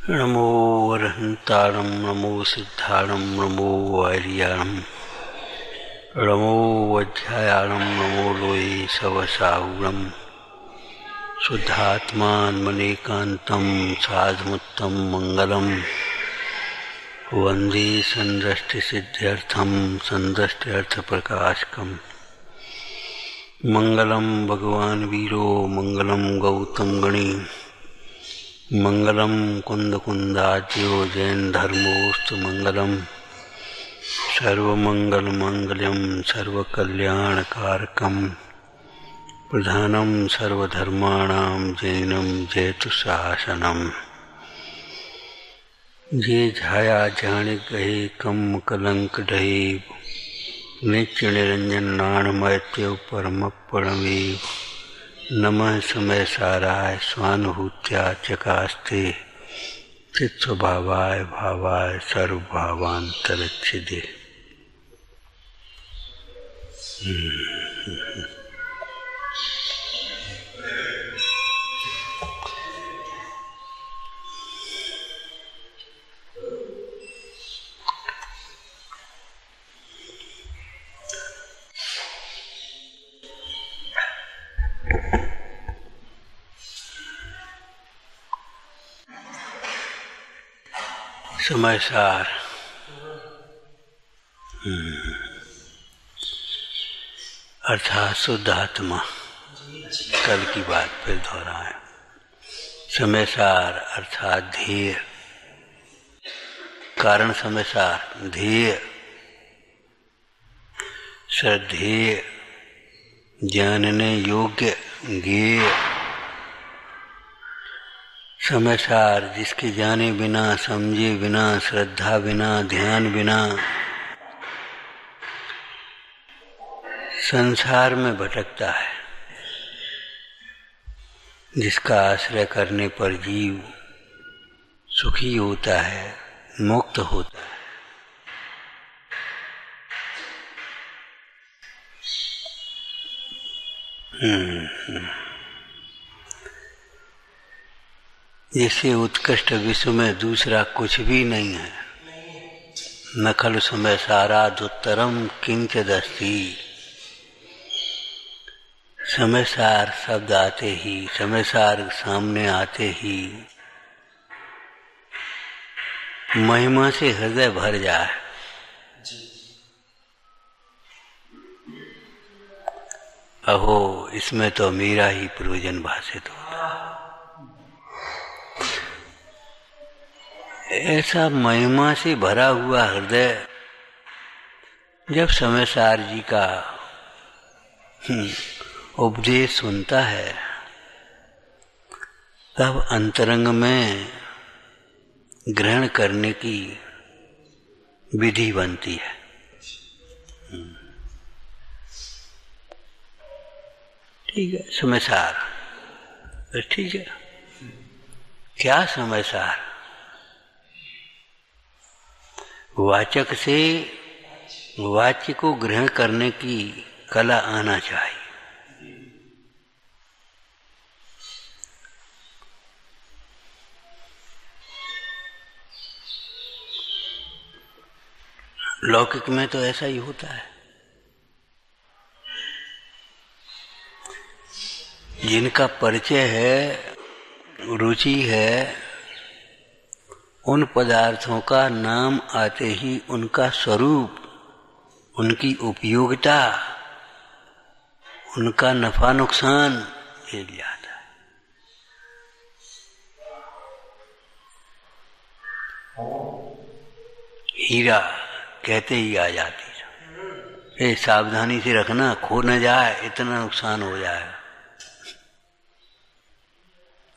नमो वरहंतारं नमो सिद्धारं नमो वार्यारं नमो वज्रायारं नमो लोये सवसाहुरं शुद्धात्मान्मनेकान्तं साधुमुत्तं मंगलम वंदे संदृष्टिसिद्ध्यर्थं संदृष्ट्यर्थप्रकाशकम् मंगलम भगवान् वीरो मंगलम गौतम गणी मंगलम कुंदकुंदाज्यो जैन धर्मोस्तु मंगलम सर्वमंगलमांगल्यं सर्वकल्याणकारकं प्रधानं सर्वधर्माणां जैनं जयतु शासनम्। जे झाया जाने गहे कम कलंक ढहे नित्य निरंजन नाणमैत्यो परम परमेव नमः समय साराय स्वानुभूत्या चकास्ते चित्स्वभावाय भावाय सर्वभावांतरच्छिदे। समय सार अर्थात शुद्ध आत्मा। कल की बात फिर दोहराएं। समय सार अर्थात ध्येय, कारण समय सार ध्येय, श्रद्धेय, जानने योग्य ज्ञेय। समय सार जिसके जाने बिना, समझे बिना, श्रद्धा बिना, ध्यान बिना संसार में भटकता है, जिसका आश्रय करने पर जीव सुखी होता है, मुक्त होता है। जैसे उत्कृष्ट विश्व में दूसरा कुछ भी नहीं है। न खलु समय सारादुत्तरम किंचिदस्ति। समय सार शब्द आते ही, समय सार सामने आते ही महिमा से हृदय भर जाए। अहो, इसमें तो मेरा ही प्रयोजन भाषित होता है। ऐसा महिमा से भरा हुआ हृदय जब समय सार जी का उपदेश सुनता है, तब अंतरंग में ग्रहण करने की विधि बनती है। ठीक है, समय सार। ठीक है, क्या समय सार? वाचक से वाच्य को ग्रहण करने की कला आना चाहिए। लौकिक में तो ऐसा ही होता है। जिनका परिचय है, रुचि है, उन पदार्थों का नाम आते ही उनका स्वरूप, उनकी उपयोगिता, उनका नफा नुकसान हिल जाता है। हीरा कहते ही आ जाती है। ये सावधानी से रखना, खो न जाए, इतना नुकसान हो जाएगा।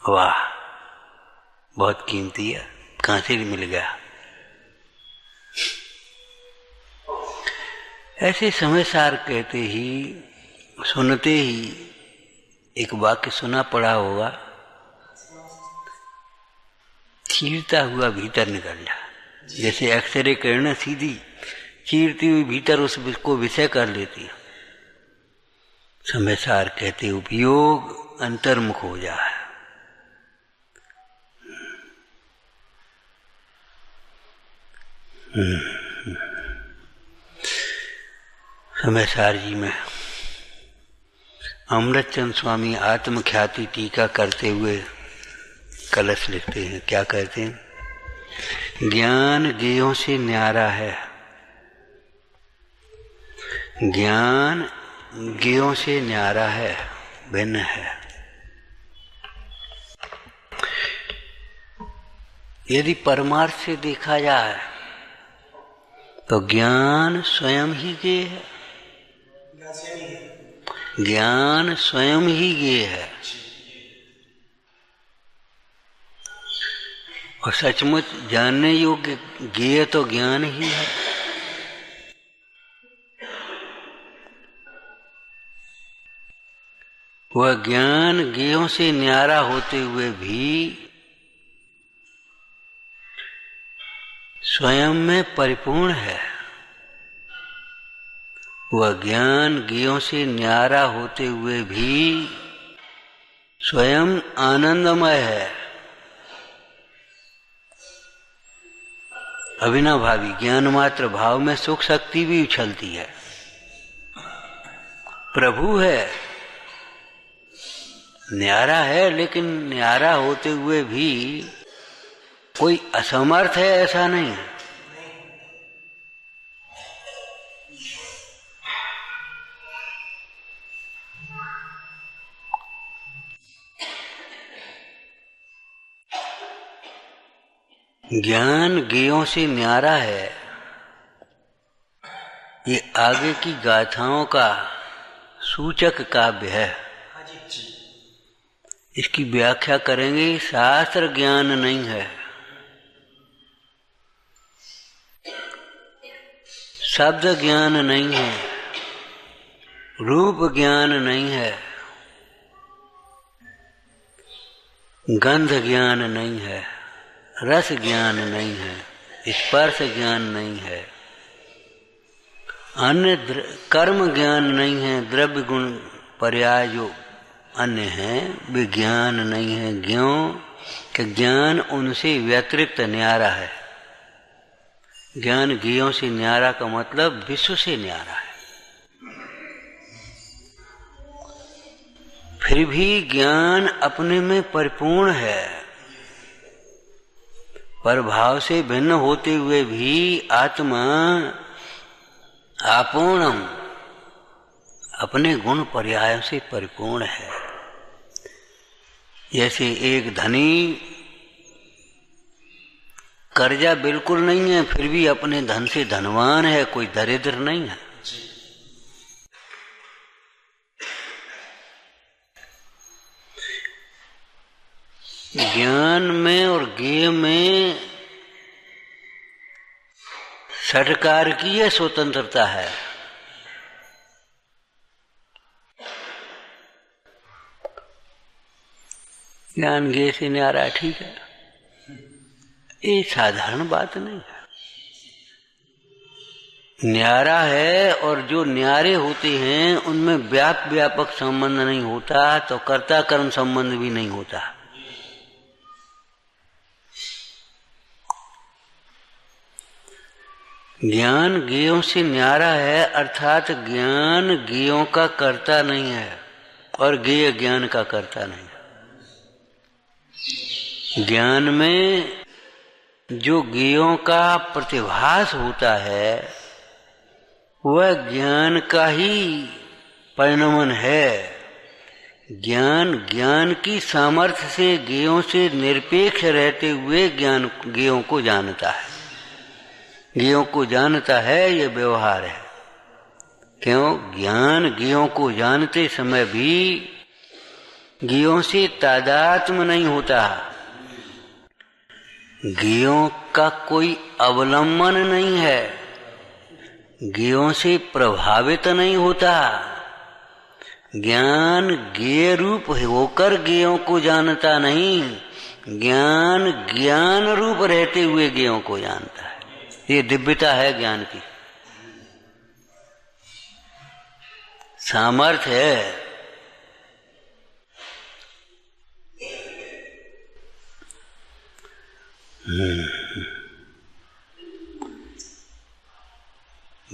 वाह, बहुत कीमती है, कहाँ से मिल गया। ऐसे समय सार कहते ही, सुनते ही एक वाक्य सुना पड़ा होगा, चीरता हुआ भीतर निकल जा। जैसे एक्सरे किरण सीधी चीरती हुई भीतर उसको विषय कर लेती है। समय सार कहते उपयोग अंतर्मुख हो जाए। समय सार जी में अमृतचंद स्वामी आत्मख्याति टीका करते हुए कलश लिखते हैं। क्या कहते हैं? ज्ञान गेयों से न्यारा है, ज्ञान गेयों से न्यारा है, भिन्न है। यदि परमार्थ से देखा जाए तो ज्ञान स्वयं ही गेय है, ज्ञान स्वयं ही गेय है। और सचमुच जानने योग्य गेय तो ज्ञान ही है। वह ज्ञान गेयों से न्यारा होते हुए भी स्वयं में परिपूर्ण है। वह ज्ञान गेयों से न्यारा होते हुए भी स्वयं आनंदमय है। अविनाभावी ज्ञान मात्र भाव में सुख शक्ति भी उछलती है। प्रभु है, न्यारा है, लेकिन न्यारा होते हुए भी कोई असमर्थ है ऐसा नहीं है। ज्ञान गेयों से न्यारा है, ये आगे की गाथाओं का सूचक काव्य है। इसकी व्याख्या करेंगे। शास्त्र ज्ञान नहीं है, शब्द ज्ञान नहीं है, रूप ज्ञान नहीं है, गंध ज्ञान नहीं है, रस ज्ञान नहीं है, स्पर्श ज्ञान नहीं है, अन्य कर्म ज्ञान नहीं है, द्रव्य गुण पर्याय जो अन्य हैं वे ज्ञान नहीं है। ज्ञों कि ज्ञान उनसे व्यतिरिक्त न्यारा है। ज्ञान गेयों से न्यारा का मतलब विश्व से न्यारा है। फिर भी ज्ञान अपने में परिपूर्ण है। परभाव से भिन्न होते हुए भी आत्मा आपूर्णम अपने गुण पर्यायों से परिपूर्ण है। जैसे एक धनी कर्जा बिल्कुल नहीं है, फिर भी अपने धन से धनवान है, कोई दरिद्र नहीं है। ज्ञान में और ज्ञेय में षटकार की यह स्वतंत्रता है। ज्ञान ज्ञेय से न्यारा, ठीक है, ये साधारण बात नहीं है। न्यारा है, और जो न्यारे होते हैं उनमें व्यापक संबंध नहीं होता, तो कर्ता कर्म संबंध भी नहीं होता। ज्ञान गेयों से न्यारा है, अर्थात ज्ञान गेयों का कर्ता नहीं है और गेय ज्ञान का कर्ता नहीं है। ज्ञान में जो गेयों का प्रतिभास होता है वह ज्ञान का ही परिणमन है। ज्ञान की सामर्थ्य से गेयों से निरपेक्ष रहते हुए ज्ञान गेयों को जानता है। गेयों को जानता है, यह व्यवहार है। क्यों? ज्ञान गेयों को जानते समय भी गेयों से तादात्म्य नहीं होता, गेयों का कोई अवलंबन नहीं है, गेयों से प्रभावित नहीं होता। ज्ञान गेय रूप होकर गेयों को जानता नहीं, ज्ञान ज्ञान रूप रहते हुए गेयों को जानता है। ये दिव्यता है ज्ञान की, सामर्थ्य है।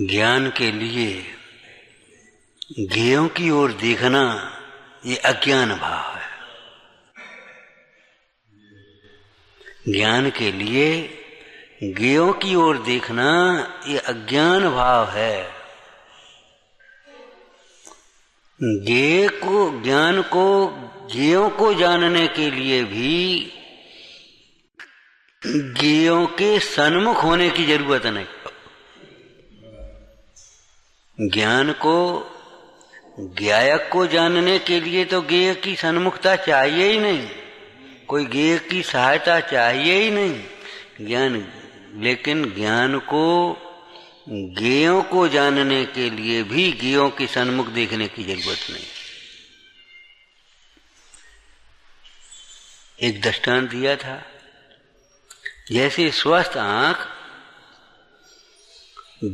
ज्ञान के लिए ज्ञेयों की ओर देखना ये अज्ञान भाव है। ज्ञान के लिए ज्ञेयों की ओर देखना ये अज्ञान भाव है। ज्ञान को ज्ञेयों को जानने के लिए भी ज्ञेयों के सन्मुख होने की जरूरत नहीं। ज्ञान को ज्ञायक को जानने के लिए तो ज्ञेय की सन्मुखता चाहिए ही नहीं, कोई ज्ञेय की सहायता चाहिए ही नहीं। लेकिन ज्ञान को ज्ञेयों को जानने के लिए भी ज्ञेयों के सन्मुख देखने की जरूरत नहीं। एक दृष्टांत दिया था, जैसे स्वस्थ आंख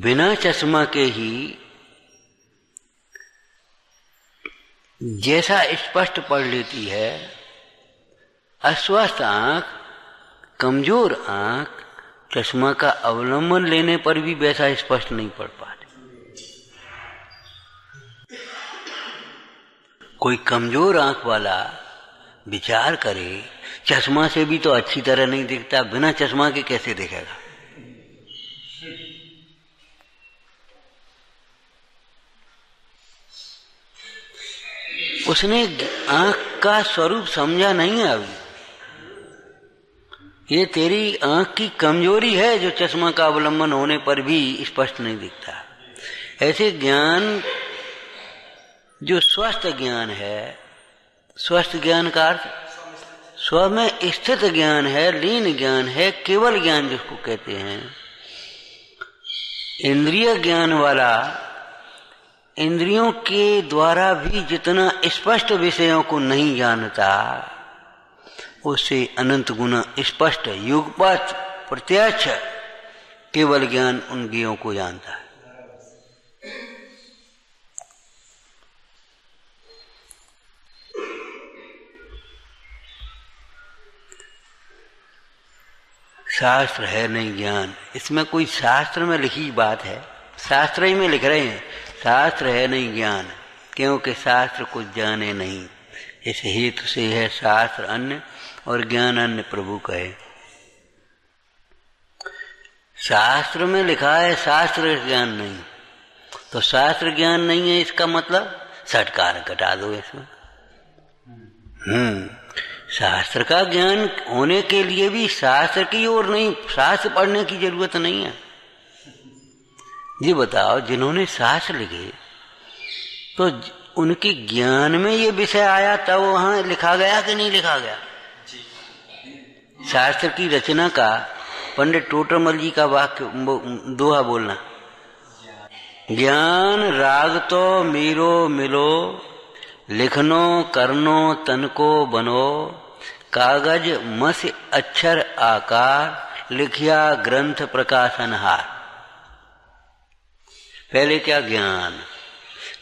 बिना चश्मा के ही जैसा स्पष्ट पढ़ लेती है, अस्वस्थ आंख, कमजोर आंख चश्मा का अवलंबन लेने पर भी वैसा स्पष्ट नहीं पढ़ पाती। कोई कमजोर आंख वाला विचार करे, चश्मा से भी तो अच्छी तरह नहीं दिखता, बिना चश्मा के कैसे दिखेगा? उसने आंख का स्वरूप समझा नहीं है अभी। ये तेरी आंख की कमजोरी है जो चश्मा का अवलंबन होने पर भी स्पष्ट नहीं दिखता। ऐसे ज्ञान जो स्वस्थ ज्ञान है, स्वस्थ ज्ञान का अर्थ स्व में स्थित ज्ञान है, लीन ज्ञान है, केवल ज्ञान जिसको कहते हैं। इंद्रिय ज्ञान वाला इंद्रियों के द्वारा भी जितना स्पष्ट विषयों को नहीं जानता, उससे अनंत गुना स्पष्ट युगपथ प्रत्यक्ष केवल ज्ञान उन ज्ञेयों को जानता है। शास्त्र है नहीं ज्ञान, इसमें कोई शास्त्र में लिखी बात है, शास्त्र ही में लिख रहे हैं शास्त्र है नहीं ज्ञान, क्योंकि शास्त्र कुछ जाने नहीं। इस हेतु से है शास्त्र अन्य और ज्ञान अन्य प्रभु कहे। शास्त्र में लिखा है शास्त्र ज्ञान नहीं, तो शास्त्र ज्ञान नहीं है इसका मतलब षटकार घटा दो इसमें। शास्त्र का ज्ञान होने के लिए भी शास्त्र की ओर नहीं, शास्त्र पढ़ने की जरूरत नहीं है। ये बताओ, जिन्होंने शास्त्र लिखे तो उनके ज्ञान में ये विषय आया तब वहां लिखा गया कि नहीं लिखा गया? शास्त्र की रचना का पंडित टोटरमल जी का वाक्य दोहा बोलना, ज्ञान राग तो मीरो मिलो, लिखनो करनो तनको बनो, कागज मस अक्षर आकार, लिखिया ग्रंथ प्रकाशनहार। पहले क्या ज्ञान,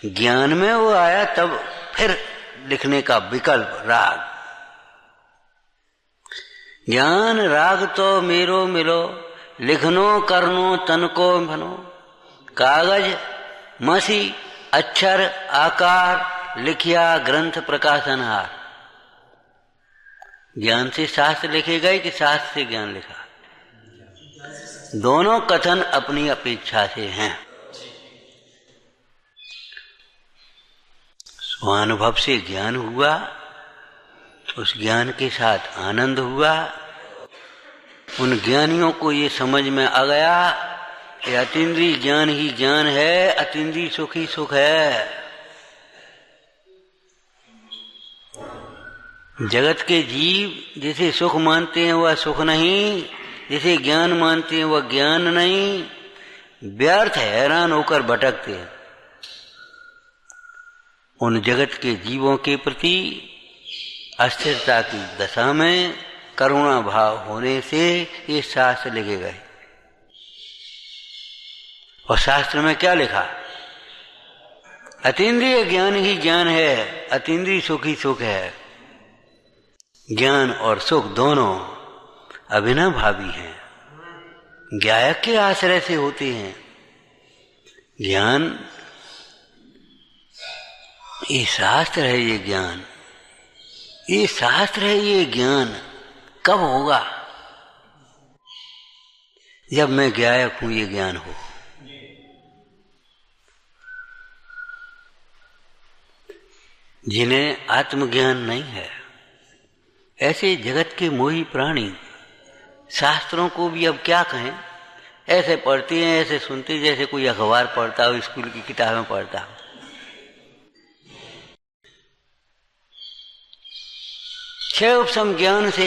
ज्ञान में वो आया तब फिर लिखने का विकल्प राग। ज्ञान राग तो मेरो मिलो, लिखनो करनो तनको बनो, कागज मसी अक्षर आकार, लिखिया ग्रंथ प्रकाशनहार। ज्ञान से शास्त्र लिखे गए कि शास्त्र से ज्ञान लिखा? दोनों कथन अपनी अपेक्षा से हैं। स्वानुभव से ज्ञान हुआ, उस ज्ञान के साथ आनंद हुआ। उन ज्ञानियों को ये समझ में आ गया कि अतीन्द्रिय ज्ञान ही ज्ञान है, अतीन्द्रिय सुख ही सुख है। जगत के जीव जिसे सुख मानते हैं वह सुख नहीं, जिसे ज्ञान मानते हैं वह ज्ञान नहीं, व्यर्थ हैरान होकर भटकते हैं। उन जगत के जीवों के प्रति अस्थिरता की दशा में करुणा भाव होने से ये शास्त्र लिखे गए। और शास्त्र में क्या लिखा? अतीन्द्रिय ज्ञान ही ज्ञान है, अतीन्द्रिय सुख ही सुख है। ज्ञान और सुख दोनों अभिनव भावी हैं, ज्ञायक के आश्रय से होते हैं। ज्ञान ये शास्त्र है, ये ज्ञान, ये शास्त्र है, ये ज्ञान कब होगा? जब मैं गायक हूं ये ज्ञान हो। जिन्हें आत्मज्ञान नहीं है, ऐसे जगत के मोही प्राणी शास्त्रों को भी अब क्या कहें, ऐसे पढ़ते हैं, ऐसे सुनते हैं जैसे कोई अखबार पढ़ता हो, स्कूल की किताबें पढ़ता हो। क्षय उपशम ज्ञान से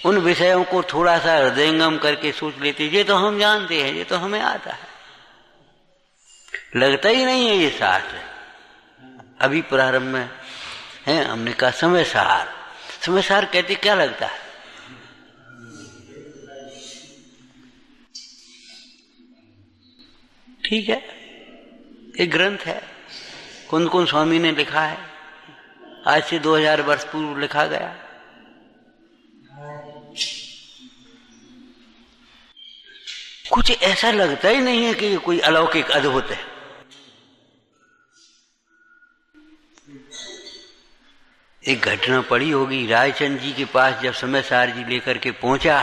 उन विषयों को थोड़ा सा हृदयंगम करके सोच लेते, ये तो हम जानते हैं, ये तो हमें आता है, लगता ही नहीं है ये शास्त्र। अभी प्रारंभ में है, हमने कहा समय सार। समय सार कहते क्या लगता है? ठीक है, एक ग्रंथ है, कुंद कुंद स्वामी ने लिखा है, आज से 2000 वर्ष पूर्व लिखा गया। कुछ ऐसा लगता ही नहीं है कि कोई अलौकिक अद्भुत है। एक घटना पड़ी होगी, रायचंद जी के पास जब समय सार जी लेकर के पहुंचा,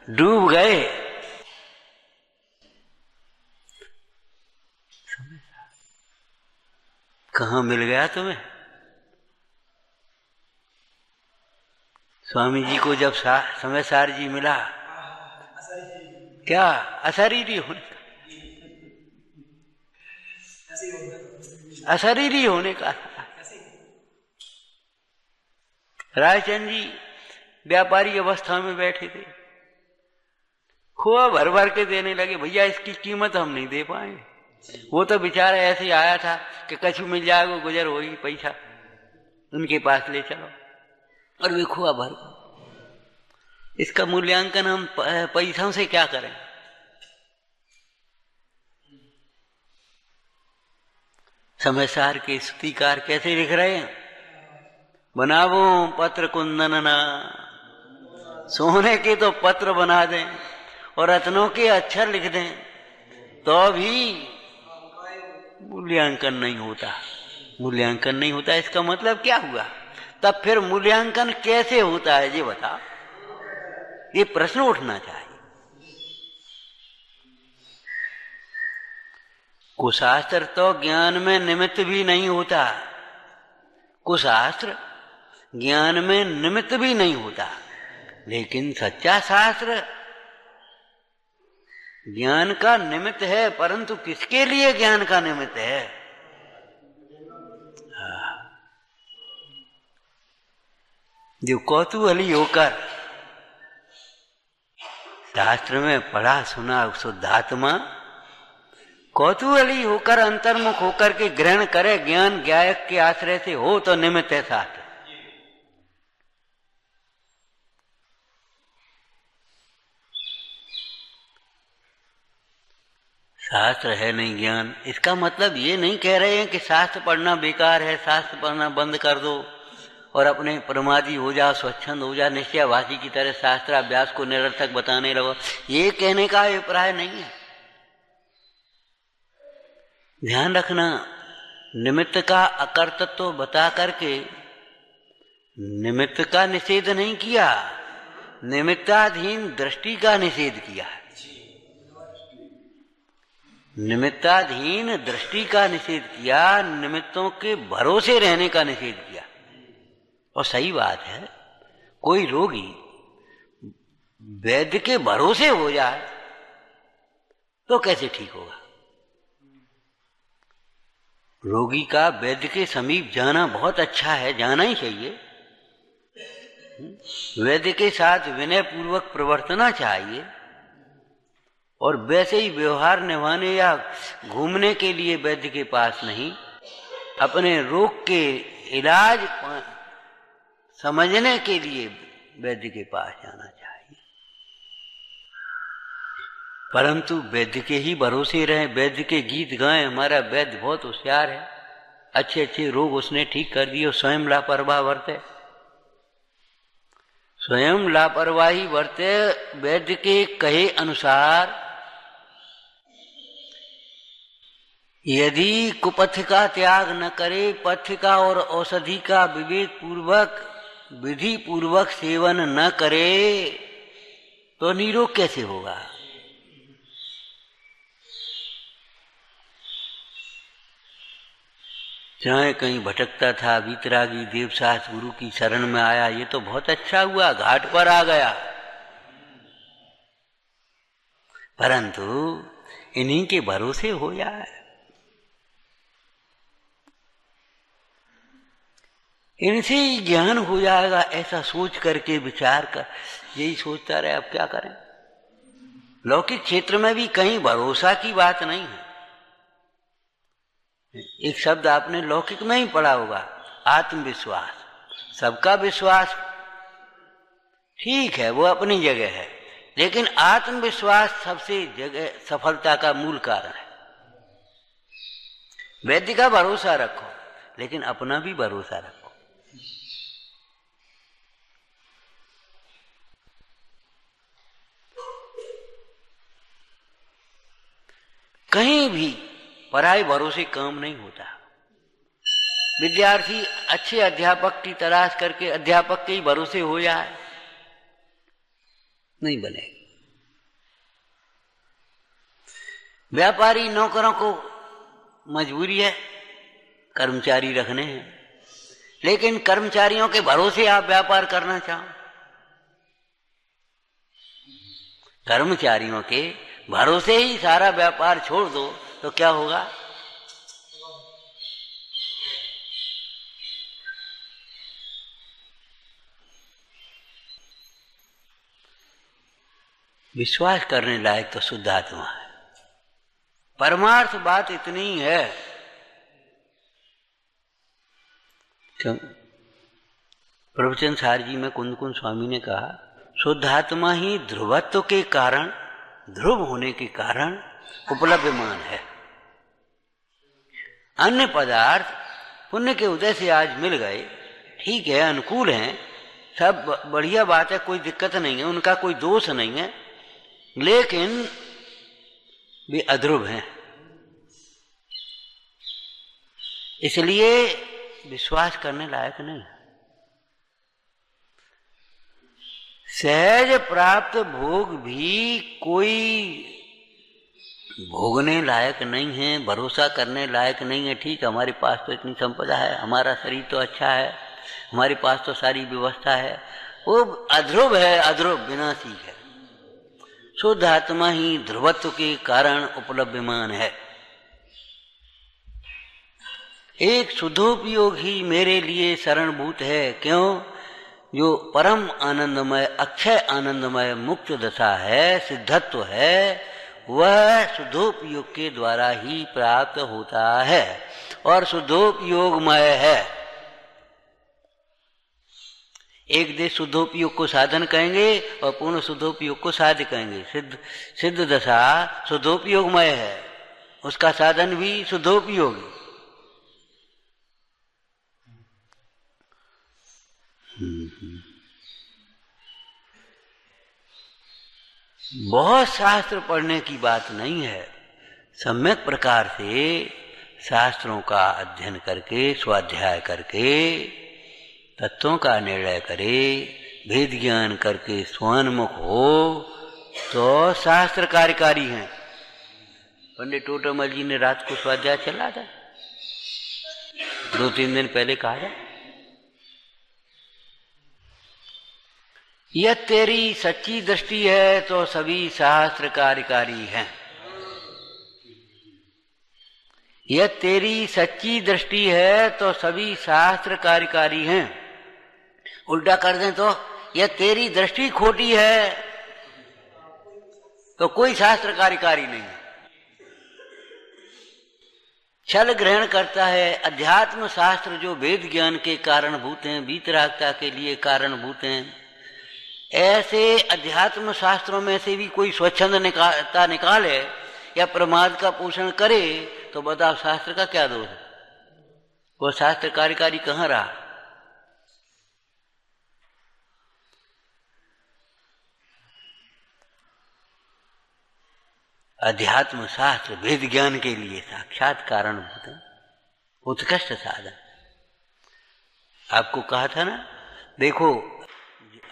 डूब गए। कहां मिल गया तुम्हें? स्वामी जी को जब समय सार जी मिला, क्या अशरीरी होने का, अशरीरी होने का। रायचंद जी व्यापारी अवस्था में बैठे थे, खोआ भर भर के देने लगे, भैया इसकी कीमत हम नहीं दे पाएंगे। वो तो बेचारा ऐसे ही आया था कि कछु मिल जाएगा, गुजर होगी, पैसा उनके पास ले चलो, और वे खोआ भर। इसका मूल्यांकन हम पैसों से क्या करें? समय सार के स्तुतिकार कैसे लिख रहे हैं? बनावो पत्र कुंदनना, सोने के तो पत्र बना दें और रत्नों के अक्षर लिख दें, तो भी मूल्यांकन नहीं होता। मूल्यांकन नहीं होता, इसका मतलब क्या हुआ? तब फिर मूल्यांकन कैसे होता है ये बता, ये प्रश्न उठना चाहिए। कुशास्त्र तो ज्ञान में निमित्त भी नहीं होता, कुशास्त्र ज्ञान में निमित्त भी नहीं होता, लेकिन सच्चा शास्त्र ज्ञान का निमित्त है। परंतु किसके लिए ज्ञान का निमित्त है? जो कौतूहली होकर शास्त्र में पढ़ा सुना शुद्धात्मा कौतूहली होकर अंतर्मुख होकर के ग्रहण करे, ज्ञान गायक के आश्रय से हो तो निमित्त है शास्त्र। शास्त्र है नहीं ज्ञान, इसका मतलब ये नहीं कह रहे हैं कि शास्त्र पढ़ना बेकार है, शास्त्र पढ़ना बंद कर दो और अपने प्रमादी हो जा, स्वच्छंद हो जा, निश्चयवासी की तरह शास्त्राभ्यास को निरर्थक बताने लगो। ये कहने का अभिप्राय नहीं है। ध्यान रखना, निमित्त का अकर्तृत्व बता करके निमित्त का निषेध नहीं किया, निमित्ताधीन दृष्टि का निषेध किया है। निमित्ताधीन दृष्टि का निषेध किया, निमित्तों के भरोसे रहने का निषेध किया। और सही बात है, कोई रोगी वैद्य के भरोसे हो जाए तो कैसे ठीक होगा? रोगी का वैद्य के समीप जाना बहुत अच्छा है, जाना ही चाहिए। वैद्य के साथ विनय पूर्वक प्रवर्तना चाहिए और वैसे ही व्यवहार निभाने या घूमने के लिए वैद्य के पास नहीं, अपने रोग के इलाज समझने के लिए वैद्य के पास जाना चाहिए। परंतु वैद्य के ही भरोसे रहे, वैद्य के गीत गाएं, हमारा वैद्य बहुत होशियार है, अच्छे अच्छे रोग उसने ठीक कर दिए, स्वयं लापरवाह बरते, स्वयं लापरवाही बरते, वैद्य के कहे अनुसार यदि कुपथ का त्याग न करे, पथ्य का और औषधि का विवेक पूर्वक विधि पूर्वक सेवन न करे, तो निरोग कैसे होगा? चाहे कहीं भटकता था, वीतरागी देवसास गुरु की शरण में आया, ये तो बहुत अच्छा हुआ, घाट पर आ गया। परंतु इन्हीं के भरोसे हो जाए, इनसे ही ज्ञान हो जाएगा, ऐसा सोच करके विचार कर यही सोचता रहे। अब क्या करें? लौकिक क्षेत्र में भी कहीं भरोसा की बात नहीं है। एक शब्द आपने लौकिक में ही पढ़ा होगा, आत्मविश्वास। सबका विश्वास ठीक है, वो अपनी जगह है, लेकिन आत्मविश्वास सबसे जगह सफलता का मूल कारण है। वैद्य का भरोसा रखो, लेकिन अपना भी भरोसा रखो। कहीं भी पराये भरोसे काम नहीं होता। विद्यार्थी अच्छे अध्यापक की तलाश करके अध्यापक के ही भरोसे हो जाए, नहीं बने। व्यापारी नौकरों को मजबूरी है कर्मचारी रखने हैं, लेकिन कर्मचारियों के भरोसे आप व्यापार करना चाहो, कर्मचारियों के भरोसे ही सारा व्यापार छोड़ दो, तो क्या होगा? विश्वास करने लायक तो शुद्ध आत्मा है। परमार्थ बात इतनी है। क्यों? प्रवचन सार जी में कुंद स्वामी ने कहा, शुद्ध आत्मा ही ध्रुवत्व के कारण, ध्रुव होने के कारण उपलब्धमान है। अन्य पदार्थ पुण्य के उदय से आज मिल गए, ठीक है, अनुकूल हैं, सब बढ़िया बात है, कोई दिक्कत नहीं है, उनका कोई दोष नहीं है, लेकिन वे अध्रुव हैं। इसलिए विश्वास करने लायक नहीं। सहज प्राप्त भोग भी कोई भोगने लायक नहीं है, भरोसा करने लायक नहीं है। ठीक, हमारे पास तो इतनी संपदा है, हमारा शरीर तो अच्छा है, हमारे पास तो सारी व्यवस्था है, वो अध्रुव है, अध्रुव विनाशी है। शुद्ध आत्मा ही ध्रुवत्व के कारण उपलब्धमान है। एक शुद्धोपयोग ही मेरे लिए शरणभूत है। क्यों? जो परम आनंदमय, अक्षय आनंदमय मुक्त दशा है, सिद्धत्व है, वह शुद्धोपयोग के द्वारा ही प्राप्त होता है और शुद्धोपयोगमय है। एक देश शुद्धोपयोग को साधन कहेंगे और पूर्ण शुद्धोपयोग को साध्य कहेंगे। सिद्ध दशा शुद्धोपयोगमय है, उसका साधन भी शुद्धोपयोगी। बहुत शास्त्र पढ़ने की बात नहीं है, सम्यक प्रकार से शास्त्रों का अध्ययन करके, स्वाध्याय करके, तत्वों का निर्णय करे, भेद ज्ञान करके स्वान्मुख हो, तो शास्त्र कार्यकारी हैं। पंडित टोटोमल जी ने रात को स्वाध्याय चला था, 2-3 दिन पहले कहा था, यह तेरी सच्ची दृष्टि है तो सभी शास्त्र कार्यकारी हैं। यह तेरी सच्ची दृष्टि है तो सभी शास्त्र कार्यकारी हैं। उल्टा कर दें तो, यह तेरी दृष्टि खोटी है तो कोई शास्त्र कार्यकारी नहीं। छल ग्रहण करता है। अध्यात्म शास्त्र जो वेद ज्ञान के कारणभूत हैं, वीतरागता के लिए कारणभूत हैं, ऐसे अध्यात्म शास्त्रों में से भी कोई स्वच्छंद निकाले या प्रमाद का पोषण करे, तो बताओ शास्त्र का क्या दोष है? वो शास्त्र कार्यकारी कहाँ रहा? अध्यात्म शास्त्र वेद ज्ञान के लिए साक्षात कारणभूत उत्कृष्ट साधन। आपको कहा था ना, देखो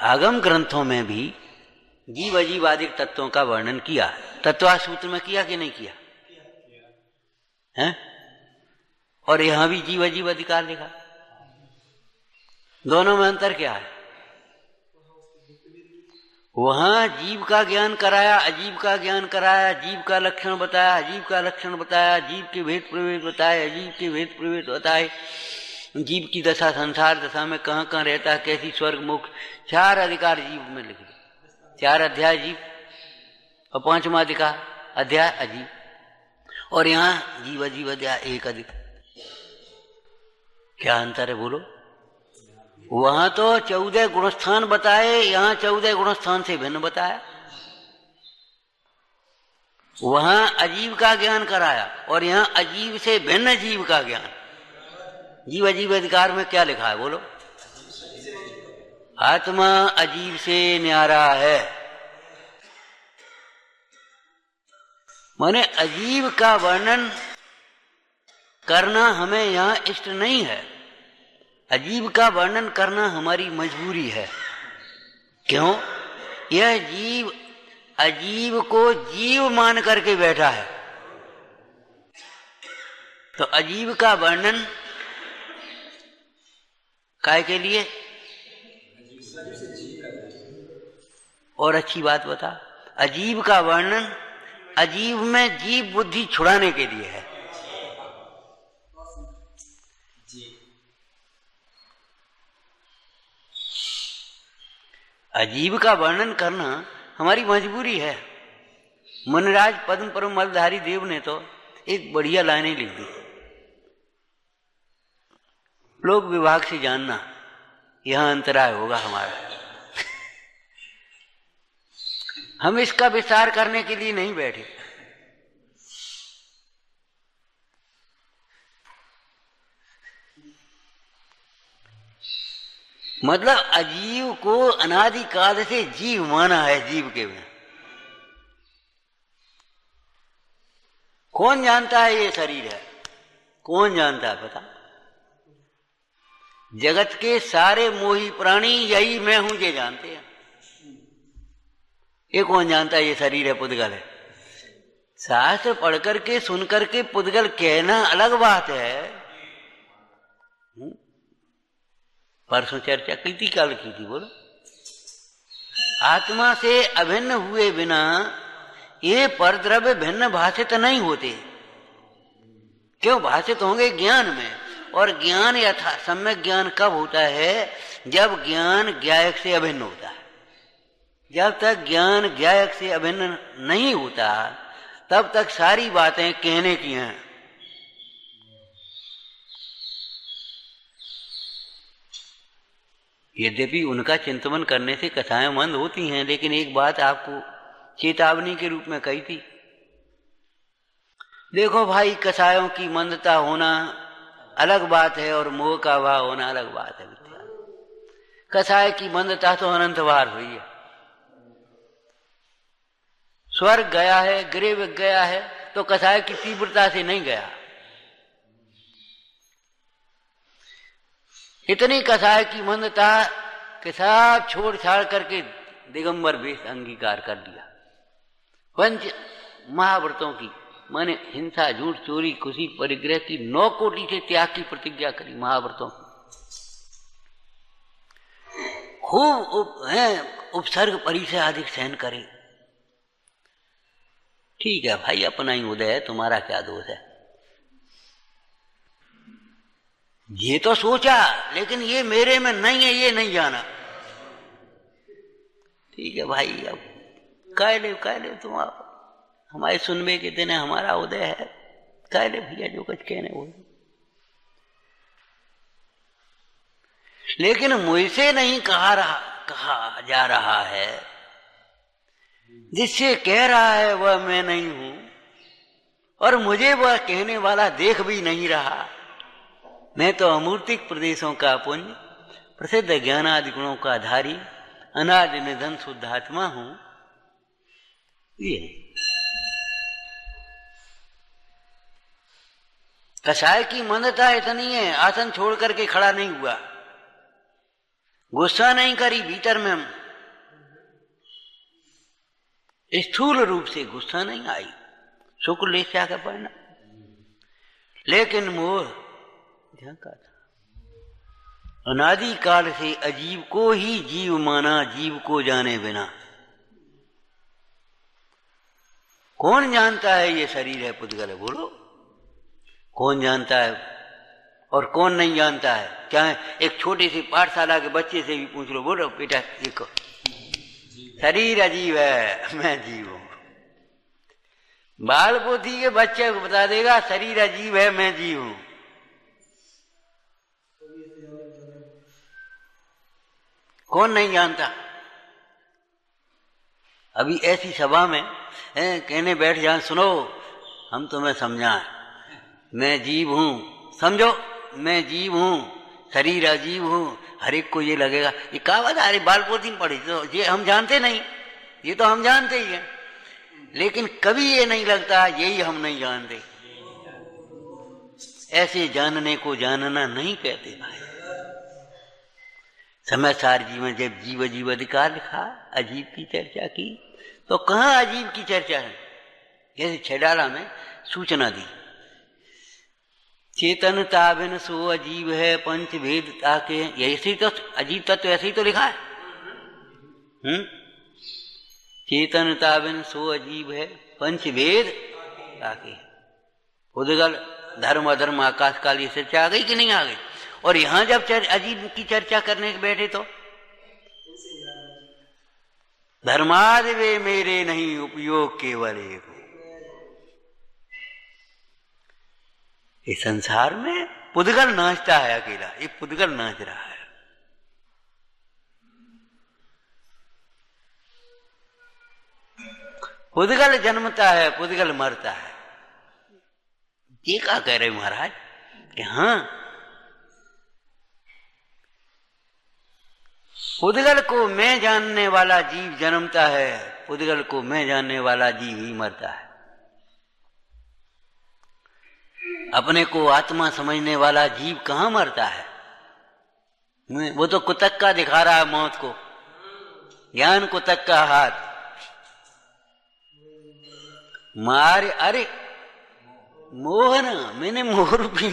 आगम ग्रंथों में भी जीव अजीवादिक तत्वों का वर्णन किया, तत्वा सूत्र में किया कि नहीं किया है? और यहां भी जीव अजीव अधिकार लिखा। दोनों में अंतर क्या है? वहां जीव का ज्ञान कराया, अजीब का ज्ञान कराया, जीव का लक्षण बताया, अजीब का लक्षण बताया, जीव के भेद प्रभेद बताए, अजीब के भेद प्रभेद बताए, जीव की दशा संसार दशा में कहां कहां रहता है, कैसी स्वर्ग मुख, 4 अधिकार जीव में लिखे, 4 अध्याय जीव और 5वां अधिकार अध्याय अजीब। और यहां जीव अजीव अध्याय 1 अधिकार। क्या अंतर है बोलो? वहां तो 14 गुणस्थान बताए, यहां 14 गुणस्थान से भिन्न बताया। वहां अजीब का ज्ञान कराया और यहां अजीब से भिन्न जीव का ज्ञान। जीव अजीब अधिकार में क्या लिखा है बोलो? आत्मा अजीब से न्यारा है। माने अजीब का वर्णन करना हमें यहां इष्ट नहीं है, अजीब का वर्णन करना हमारी मजबूरी है। क्यों? यह जीव अजीब को जीव मान करके बैठा है, तो अजीब का वर्णन काय के लिए? और अच्छी बात बता, अजीब का वर्णन अजीब में जीव बुद्धि छुड़ाने के लिए है। अजीब का वर्णन करना हमारी मजबूरी है। मुनिराज पद्म परम मलधारी देव ने तो एक बढ़िया लाइनें लिख दी, लोक विभाग से जानना, यहां अंतराय होगा हमारा। हम इसका विस्तार करने के लिए नहीं बैठे। मतलब अजीव को अनादिकाल से जीव माना है, जीव के बिना कौन जानता है ये शरीर है? कौन जानता है पता? जगत के सारे मोही प्राणी यही मैं हूं ये जानते हैं। ये कौन जानता है ये शरीर है, पुद्गल है? शास्त्र पढ़ करके सुन करके पुद्गल कहना अलग बात है। परसों चर्चा की थी, कल की थी बोलो। आत्मा से अभिन्न हुए बिना ये परद्रव्य भिन्न भाषित नहीं होते। क्यों भाषित होंगे? ज्ञान में। और ज्ञान यथा सम्यक ज्ञान कब होता है? जब ज्ञान ज्ञायक से अभिन्न होता है। जब तक ज्ञान ज्ञायक से अभिन्न नहीं होता तब तक सारी बातें कहने की हैं। यद्यपि उनका चिंतन करने से कथाएं मंद होती हैं, लेकिन एक बात आपको चेतावनी के रूप में कही थी। देखो भाई, कसायों की मंदता होना अलग बात है और मोह का भाव होना अलग बात है। कसाय की मंदता तो अनंत बार हुई है। स्वर्ग गया है, गृह गया है, तो कसाय की तीव्रता से नहीं गया। इतनी कसाय की मंदता के साथ छोड़ छाड़ करके दिगंबर वेश अंगीकार कर दिया। पंच महाव्रतों की माने हिंसा, झूठ, चोरी, खुशी, परिग्रह की 9 कोटि से त्याग की प्रतिज्ञा करी महाव्रतों की। खूब उपसर्ग परिचय अधिक सहन करे। ठीक है भाई, अपना ही उदय है, तुम्हारा क्या दोष है? ये तो सोचा, लेकिन ये मेरे में नहीं है, ये नहीं जाना। ठीक है भाई, अब कह ले तुम, आप हमारे सुनबे के दिन हमारा उदय है, कह ले भैया जो कुछ कहने बोल। लेकिन मुझसे नहीं कहा जा रहा है, जिससे कह रहा है वह मैं नहीं हूं, और मुझे वह कहने वाला देख भी नहीं रहा। मैं तो अमूर्तिक प्रदेशों का पुंज, प्रसिद्ध ज्ञानादि गुणों का धारी, अनादि निधन शुद्धात्मा हूं। ये कसाय की मंदता इतनी है, आसन छोड़ करके खड़ा नहीं हुआ, गुस्सा नहीं करी भीतर में, हम स्थूल रूप से गुस्सा नहीं आई, शुक्र ले से आकर पढ़ना, लेकिन मोह झांका था। अनादि काल से अजीव को ही जीव माना, जीव को जाने बिना। कौन जानता है ये शरीर है पुद्गल है? बोलो, कौन जानता है और कौन नहीं जानता है? क्या एक छोटे से पाठशाला के बच्चे से भी पूछ लो, बोलो बेटा देखो, शरीर अजीब है, मैं जीव हूं। बाल पोथी के बच्चे को बता देगा शरीर अजीब है, मैं जीव हूं। कौन नहीं जानता? अभी ऐसी सभा में कहने बैठ जाए, सुनो हम तुम्हें समझाएं, मैं जीव हूं, समझो मैं जीव हूं, शरीर अजीब हूं। हर एक को ये लगेगा ये क्या बात है, अरे बाल पोथी में पढ़ी तो ये हम जानते नहीं, ये तो हम जानते ही हैं, लेकिन कभी ये नहीं लगता यही हम नहीं जानते। ऐसे जानने को जानना नहीं कहते भाई। समाचार जी में जब जीव अजीब अधिकार लिखा, अजीब की चर्चा की, तो कहाँ अजीब की चर्चा है? जैसे छेडाला में सूचना दी, चेतनता बिन सो अजीब है, पंच भेद ताके, ऐसे तो अजीब तत्व ऐसे ही तो लिखा है। चेतनता बिन सो अजीब है, पंच भेद ताके। उदगल धर्म अधर्म आकाश काल ये चर्चा आ गई कि नहीं आ गई? और यहां जब अजीब की चर्चा करने के बैठे तो धर्मादि वे मेरे नहीं, उपयोग केवल एक। इस संसार में पुद्गल नाचता है अकेला, ये पुद्गल नाच रहा है। पुद्गल जन्मता है, पुद्गल मरता है। ये क्या कह रहे महाराज कि हाँ, पुद्गल को मैं जानने वाला जीव जन्मता है, पुद्गल को मैं जानने वाला जीव ही मरता है। अपने को आत्मा समझने वाला जीव कहाँ मरता है? वो तो कुतक्का दिखा रहा है मौत को, ज्ञान कुतक्का हाथ मारे। अरे मोह ना, मैंने मोह रूपी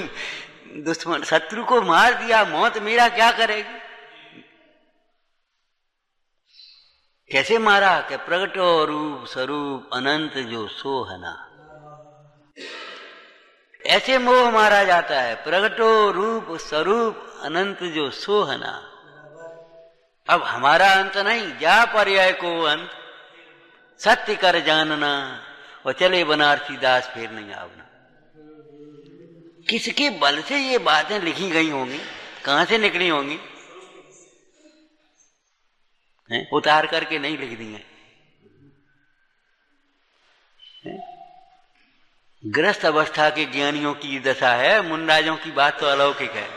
दुश्मन शत्रु को मार दिया, मौत मेरा क्या करेगी? कैसे मारा? कि प्रगटो रूप स्वरूप अनंत जो सोहना, ऐसे मोह मारा जाता है। प्रगटो रूप स्वरूप अनंत जो सोहना। अब हमारा अंत नहीं, जा पर्याय को अंत, सत्य कर जानना, और चले बनारसी दास फिर नहीं आवना। किसके बल से ये बातें लिखी गई होंगी, कहां से निकली होंगी? उतार करके नहीं लिख दी है। ग्रस्त अवस्था के ज्ञानियों की दशा है, मुनराजों की बात तो अलौकिक है।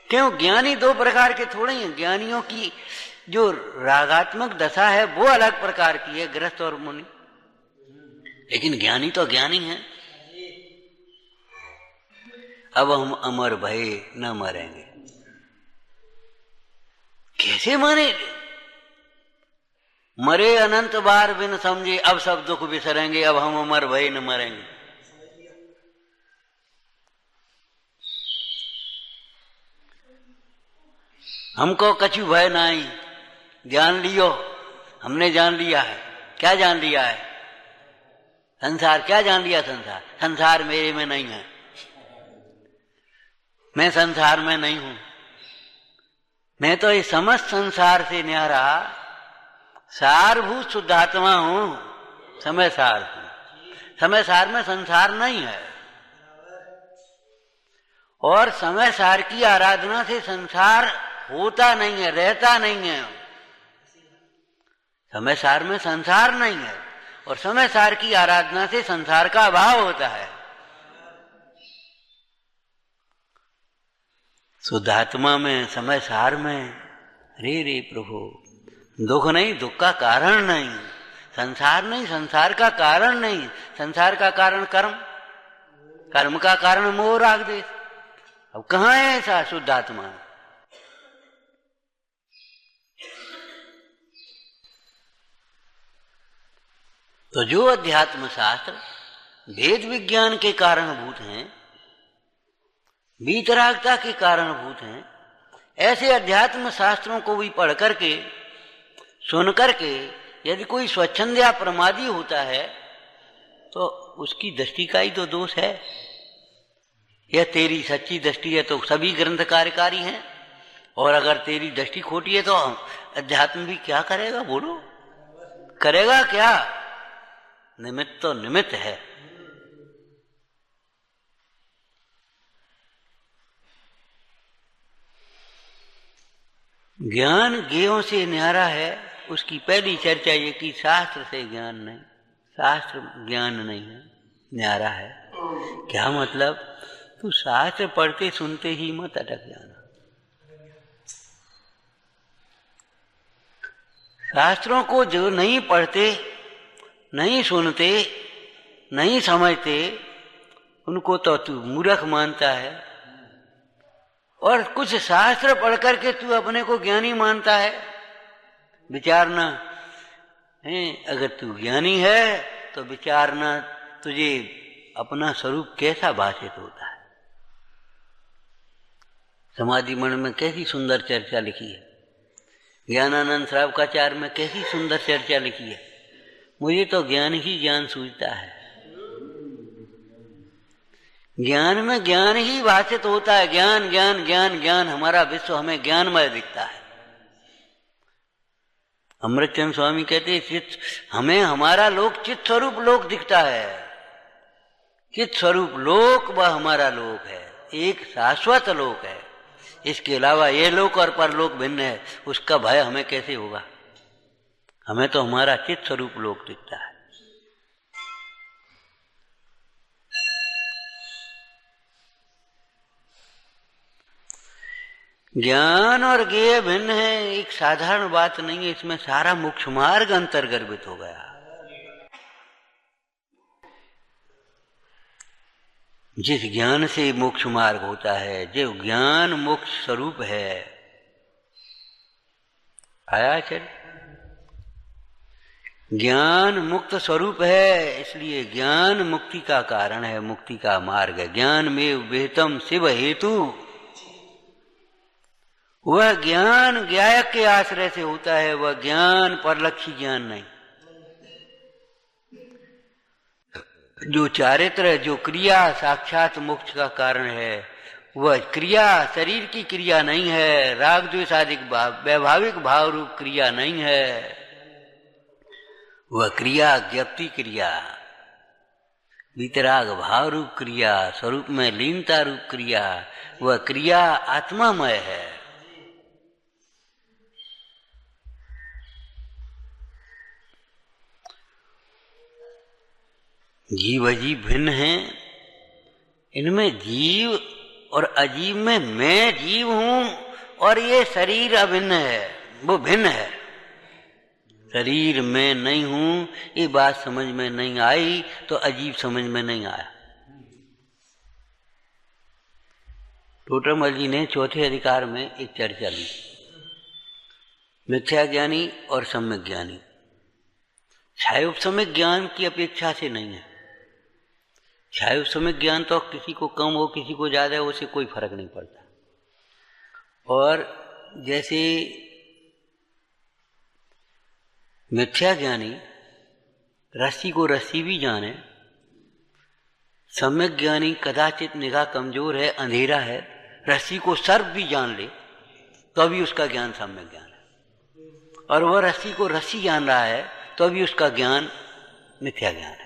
क्यों? ज्ञानी दो प्रकार के थोड़े हैं। ज्ञानियों की जो रागात्मक दशा है वो अलग प्रकार की है, ग्रस्त और मुनि, लेकिन ज्ञानी तो ज्ञानी है। अब हम अमर भये न मरेंगे, कैसे मरे? मरे अनंत बार बिन समझे, अब सब दुख बिसरेंगे, अब हम अमर भये न मरेंगे। हमको कछु भय नहीं, जान लियो, हमने जान लिया है। क्या जान लिया है? संसार। क्या जान लिया? संसार। संसार मेरे में नहीं है, मैं संसार में नहीं हूं, मैं तो इस समस्त संसार से न्यारा सारभूत शुद्धात्मा हूं, समय सार हूं। समय सार में संसार नहीं है, और समय सार की आराधना से संसार होता नहीं है, रहता नहीं है। समय सार में संसार नहीं है, और समय सार की आराधना से संसार का अभाव होता है। शुद्धात्मा में, समय सार में, रे रे प्रभु, दुख नहीं, दुख का कारण नहीं, संसार नहीं, संसार का कारण नहीं, संसार का कारण कर्म। कर्म का कारण मोह राग देश। अब कहाँ है ऐसा शुद्ध आत्मा? तो जो अध्यात्म शास्त्र भेद विज्ञान के कारणभूत हैं, वीतरागता के कारणभूत हैं, ऐसे अध्यात्म शास्त्रों को भी पढ़ करके सुन करके यदि कोई स्वच्छंद या प्रमादी होता है तो उसकी दृष्टि का ही तो दोष है। यह तेरी सच्ची दृष्टि है तो सभी ग्रंथ कार्यकारी हैं, और अगर तेरी दृष्टि खोटी है तो अध्यात्म भी क्या करेगा? बोलो, करेगा क्या? निमित्त तो निमित्त है। ज्ञान ज्ञेयों से न्यारा है। उसकी पहली चर्चा ये कि शास्त्र से ज्ञान नहीं, शास्त्र ज्ञान नहीं है, न्यारा है। क्या मतलब? तू शास्त्र पढ़ते सुनते ही मत अटक जाना। शास्त्रों को जो नहीं पढ़ते, नहीं सुनते, नहीं समझते, उनको तो तू मूर्ख मानता है, और कुछ शास्त्र पढ़ करके तू अपने को ज्ञानी मानता है। विचारना है, अगर तू ज्ञानी है तो विचारना तुझे अपना स्वरूप कैसा भाषित होता है। समाधि मन में कैसी सुंदर चर्चा लिखी है, ज्ञानानंद श्रावकाचार्य में कैसी सुंदर चर्चा लिखी है। मुझे तो ज्ञान ही ज्ञान सूझता है। ज्ञान में ज्ञान ही भाषित होता है। ज्ञान ज्ञान ज्ञान ज्ञान, हमारा विश्व हमें ज्ञानमय दिखता है। अमृतचंद स्वामी कहते चित्त, हमें हमारा लोक चित्त स्वरूप लोक दिखता है। चित्त स्वरूप लोक वह हमारा लोक है, एक शाश्वत लोक है। इसके अलावा ये लोक और परलोक भिन्न है, उसका भय हमें कैसे होगा? हमें तो हमारा चित्त स्वरूप लोक दिखता है। ज्ञान और ज्ञेय भिन्न है, एक साधारण बात नहीं है। इसमें सारा मोक्ष मार्ग अंतर्गर्भित हो गया। जिस ज्ञान से मोक्ष मार्ग होता है, जो ज्ञान मोक्ष स्वरूप है, आया चल, ज्ञान मुक्त स्वरूप है, इसलिए ज्ञान मुक्ति का कारण है, मुक्ति का मार्ग है। ज्ञान में वेतम शिव हेतु, वह ज्ञान ज्ञायक के आश्रय से होता है, वह ज्ञान परलक्षी ज्ञान नहीं। जो चारित्र है, जो क्रिया साक्षात मोक्ष का कारण है, वह क्रिया शरीर की क्रिया नहीं है, राग द्वेषादिक वैभाविक भाव रूप क्रिया नहीं है। वह क्रिया ज्ञप्ति क्रिया, वितराग भाव रूप क्रिया, स्वरूप में लीनता रूप क्रिया, वह क्रिया आत्मामय है। जीव अजीव भिन्न हैं। इनमें जीव और अजीव में मैं जीव हूं और ये शरीर अभिन्न है, वो भिन्न है। शरीर में नहीं हूं, ये बात समझ में नहीं आई तो अजीब समझ में नहीं आया। टोटरमल जी ने चौथे अधिकार में एक चर्चा ली, मिथ्या ज्ञानी और सम्यक ज्ञानी। छायोपसम्यक ज्ञान की अपेक्षा से नहीं है। छायोपसम्यक ज्ञान तो किसी को कम हो किसी को ज्यादा हो, उससे कोई फर्क नहीं पड़ता। और जैसे मिथ्या ज्ञानी रस्सी को रस्सी भी जाने, सम्यक ज्ञानी कदाचित निगाह कमजोर है, अंधेरा है, रस्सी को सर्प भी जान ले तो अभी उसका ज्ञान सम्यक ज्ञान है। और वह रस्सी को रस्सी जान रहा है तो अभी उसका ज्ञान मिथ्या ज्ञान है।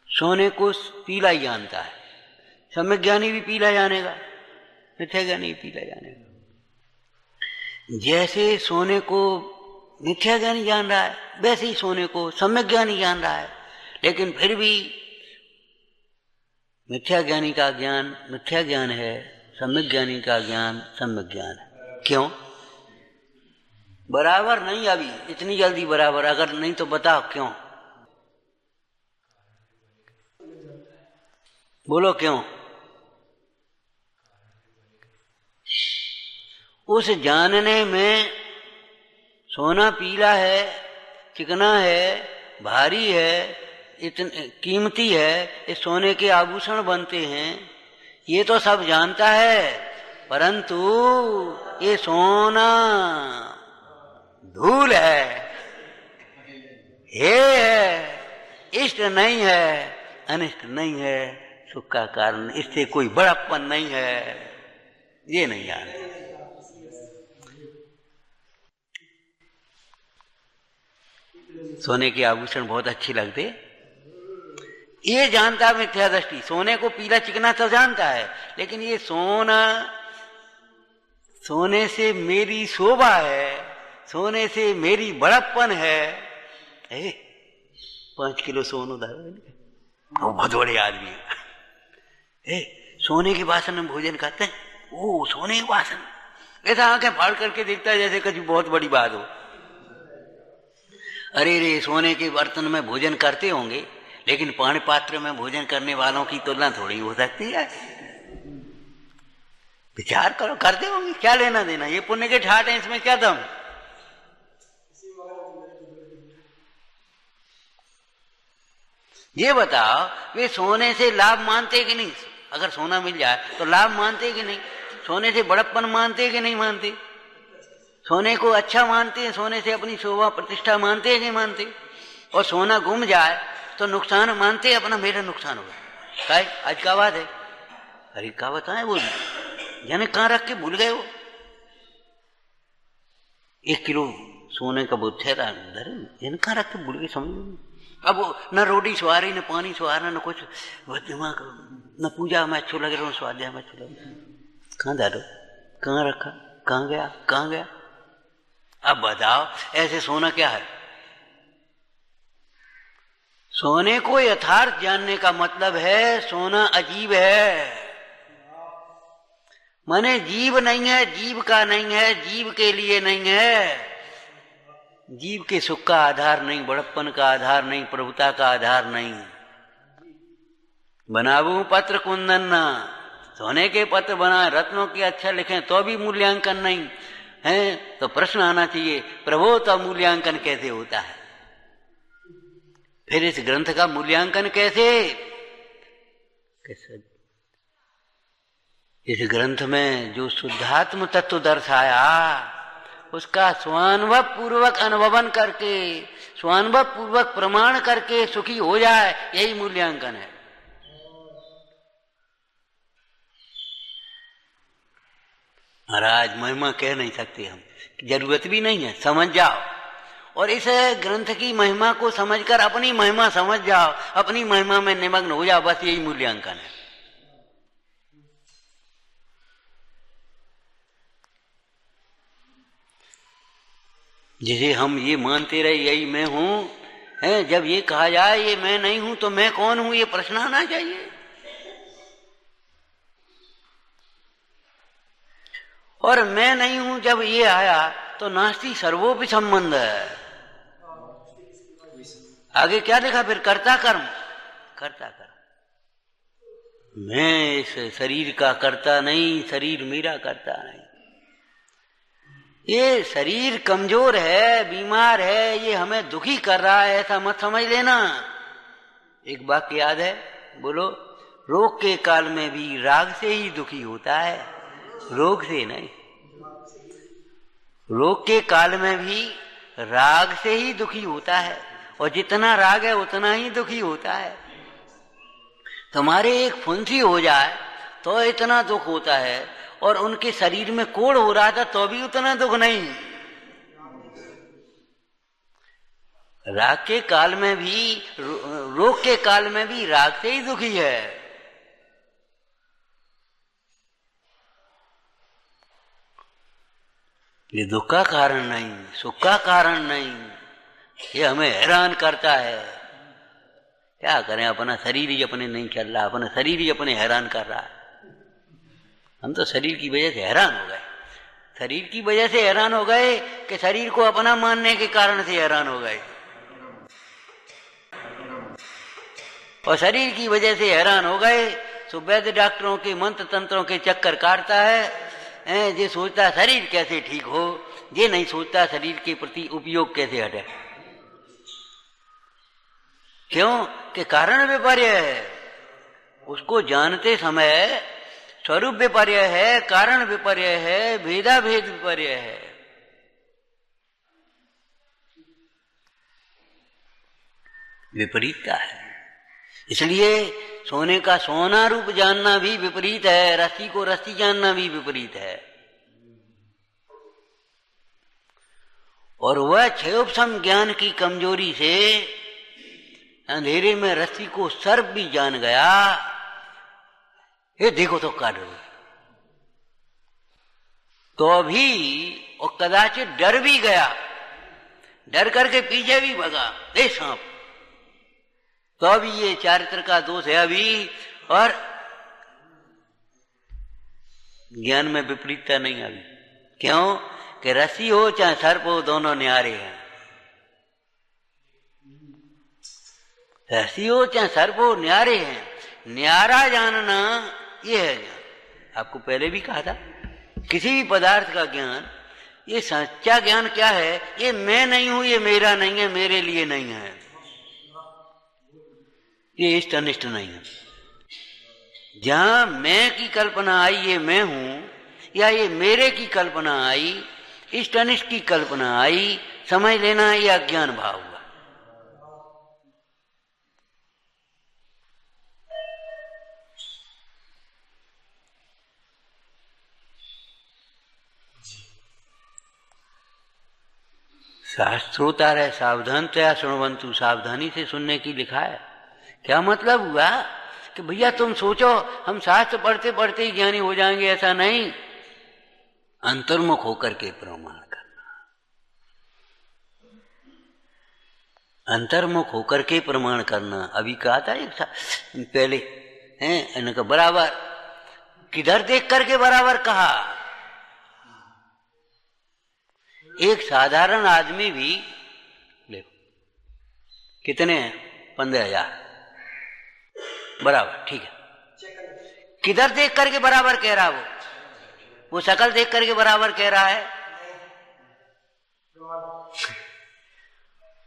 सोने को पीला ही जानता है, सम्यक ज्ञानी भी पीला जानेगा, मिथ्या ज्ञानी भी पीला जानेगा। जैसे सोने को मिथ्या ज्ञानी जान रहा है, वैसे ही सोने को सम्यक ज्ञानी जान रहा है, लेकिन फिर भी मिथ्या ज्ञानी का ज्ञान मिथ्या ज्ञान है, सम्यक ज्ञानी का ज्ञान सम्यक ज्ञान है। क्यों? बराबर नहीं, अभी इतनी जल्दी बराबर अगर नहीं तो बताओ क्यों? बोलो क्यों? उस जानने में सोना पीला है, चिकना है, भारी है, इतने कीमती है, इस सोने के आभूषण बनते हैं, ये तो सब जानता है, परंतु ये सोना धूल है, हे है, इष्ट नहीं है, अनिष्ट नहीं है, सुख का कारण, इससे कोई बड़प्पन नहीं है, ये नहीं जानते। सोने के आभूषण बहुत अच्छे लगते, ये जानता मिथ्या दृष्टि, सोने को पीला चिकना तो जानता है, लेकिन ये सोना, सोने से मेरी शोभा है, सोने से मेरी बड़प्पन है। 5 किलो सोनो धर, वो बहुत बड़े आदमी है। सोने के बासन में भोजन खाते हैं, ओ सोने के बासन, ऐसा आंखें फाड़ करके देखता है जैसे कुछ बहुत बड़ी बात हो। अरे रे, सोने के बर्तन में भोजन करते होंगे, लेकिन पानी पात्र में भोजन करने वालों की तुलना थोड़ी हो सकती है। विचार करो, करते होंगे, क्या लेना देना, ये पुण्य के ठाट है, इसमें क्या दम। ये बताओ, वे सोने से लाभ मानते कि नहीं? अगर सोना मिल जाए तो लाभ मानते कि नहीं? सोने से बड़प्पन मानते कि नहीं मानते? सोने को अच्छा मानते हैं, सोने से अपनी शोभा प्रतिष्ठा मानते हैं कि नहीं मानते? और सोना गुम जाए तो नुकसान मानते हैं, अपना मेरा नुकसान होगा। काय आज का बात है, अरे क्या बताएं, वो जाने कहाँ रख के भूल गए वो। 1 किलो सोने का वो ठहरा उधर, जाने कहाँ रख के भूल गए, समझ। अब न रोटी सवारी, न पानी सवारना, न कुछ, दिमाग न पूजा में अच्छो लग रहा, स्वाध्याय में अच्छो लग रहा, कहाँ डालो, कहाँ रखा, कहाँ गया, कहाँ गया। अब बताओ, ऐसे सोना क्या है? सोने को यथार्थ जानने का मतलब है सोना अजीब है, माने जीव नहीं है, जीव का नहीं है, जीव के लिए नहीं है, जीव के सुख का आधार नहीं, बड़प्पन का आधार नहीं, प्रभुता का आधार नहीं। बनाबू पत्र कुंदन ना, सोने के पत्र बनाए, रत्नों के अच्छा लिखें तो भी मूल्यांकन नहीं है, तो प्रश्न आना चाहिए, प्रभु तो मूल्यांकन कैसे होता है? फिर इस ग्रंथ का मूल्यांकन कैसे? इस ग्रंथ में जो शुद्धात्म तत्व दर्शाया, उसका स्वानुभव पूर्वक अनुभवन करके, स्वानुभव पूर्वक प्रमाण करके सुखी हो जाए, यही मूल्यांकन है। महाराज महिमा कह नहीं सकते हम, जरूरत भी नहीं है, समझ जाओ, और इस ग्रंथ की महिमा को समझकर अपनी महिमा समझ जाओ, अपनी महिमा में निमग्न हो जाओ, बस यही मूल्यांकन है। जिसे हम ये मानते रहे यही मैं हूं, है, जब ये कहा जाए ये मैं नहीं हूं तो मैं कौन हूं, ये प्रश्न आना चाहिए। और मैं नहीं हूं जब ये आया तो नास्ति सर्वोपि संबंध है। आगे क्या देखा फिर? कर्ता कर्म, कर्ता कर्म। मैं इस शरीर का कर्ता नहीं, शरीर मेरा कर्ता नहीं। ये शरीर कमजोर है, बीमार है, ये हमें दुखी कर रहा है, ऐसा मत समझ लेना। एक वाक्य याद है, बोलो, रोग के काल में भी राग से ही दुखी होता है, रोग से नहीं। रोग के काल में भी राग से ही दुखी होता है, और जितना राग है उतना ही दुखी होता है। तुम्हारे एक फुंसी हो जाए तो इतना दुख होता है, और उनके शरीर में कोढ़ हो रहा था तो भी उतना दुख नहीं। राग के काल में भी, रोग के काल में भी राग से ही दुखी है। ये दुख का कारण नहीं, सुख का कारण नहीं, ये हमें हैरान करता है। क्या करें, अपना शरीर ही अपने नहीं चल रहा, अपना शरीर ही अपने हैरान कर रहा है। हम तो शरीर की वजह से हैरान हो गए, शरीर की वजह से हैरान हो गए कि शरीर को अपना मानने के कारण से हैरान हो गए, और शरीर की वजह से हैरान हो गए सो वैद्य डॉक्टरों के मंत्र तंत्रों के चक्कर काटता है। ये सोचता शरीर कैसे ठीक हो, ये नहीं सोचता शरीर के प्रति उपयोग कैसे हटे। क्यों कि कारण विपर्य है। उसको जानते समय स्वरूप विपर्य है, कारण विपर्य है, भेदा भेद विपर्य है। विपरीतता है। इसलिए सोने का सोना रूप जानना भी विपरीत है, रस्सी को रस्सी जानना भी विपरीत है। और वह क्षयोपशम ज्ञान की कमजोरी से अंधेरे में रस्सी को सर्प भी जान गया। ये देखो तो काट दो, तो भी और कदाचित डर भी गया, डर करके पीछे भी भगा, ए सांप। तो अभी ये चारित्र का दोष है अभी, और ज्ञान में विपरीतता नहीं अभी। क्यों कि रस्सी हो चाहे सर्प हो, दोनों न्यारे हैं। रस्सी हो चाहे सर्प हो, न्यारे हैं। न्यारा जानना ये है ज्ञान। आपको पहले भी कहा था, किसी भी पदार्थ का ज्ञान, ये सच्चा ज्ञान क्या है, ये मैं नहीं हूं, ये मेरा नहीं है, मेरे लिए नहीं है, ये इष्ट अनिष्ट नहीं है। जहां मैं की कल्पना आई ये मैं हूं, या ये मेरे की कल्पना आई, इष्ट अनिष्ट की कल्पना आई, समझ लेना ये अज्ञान भाव हुआ। शास्त्रोत्तर है सावधानतया शृण्वन्तु, सावधानी से सुनने की लिखा है। क्या मतलब हुआ कि भैया तुम सोचो हम शास्त्र पढ़ते पढ़ते ही ज्ञानी हो जाएंगे, ऐसा नहीं। अंतर्मुख होकर के प्रमाण करना, अंतर्मुख होकर के प्रमाण करना। अभी कहा था एक पहले हैं, इनका बराबर किधर देख करके बराबर कहा। एक साधारण आदमी भी देखो कितने हैं, 15,000 बराबर, ठीक है। किधर देख करके बराबर कह रहा वो शकल देख करके बराबर कह रहा है।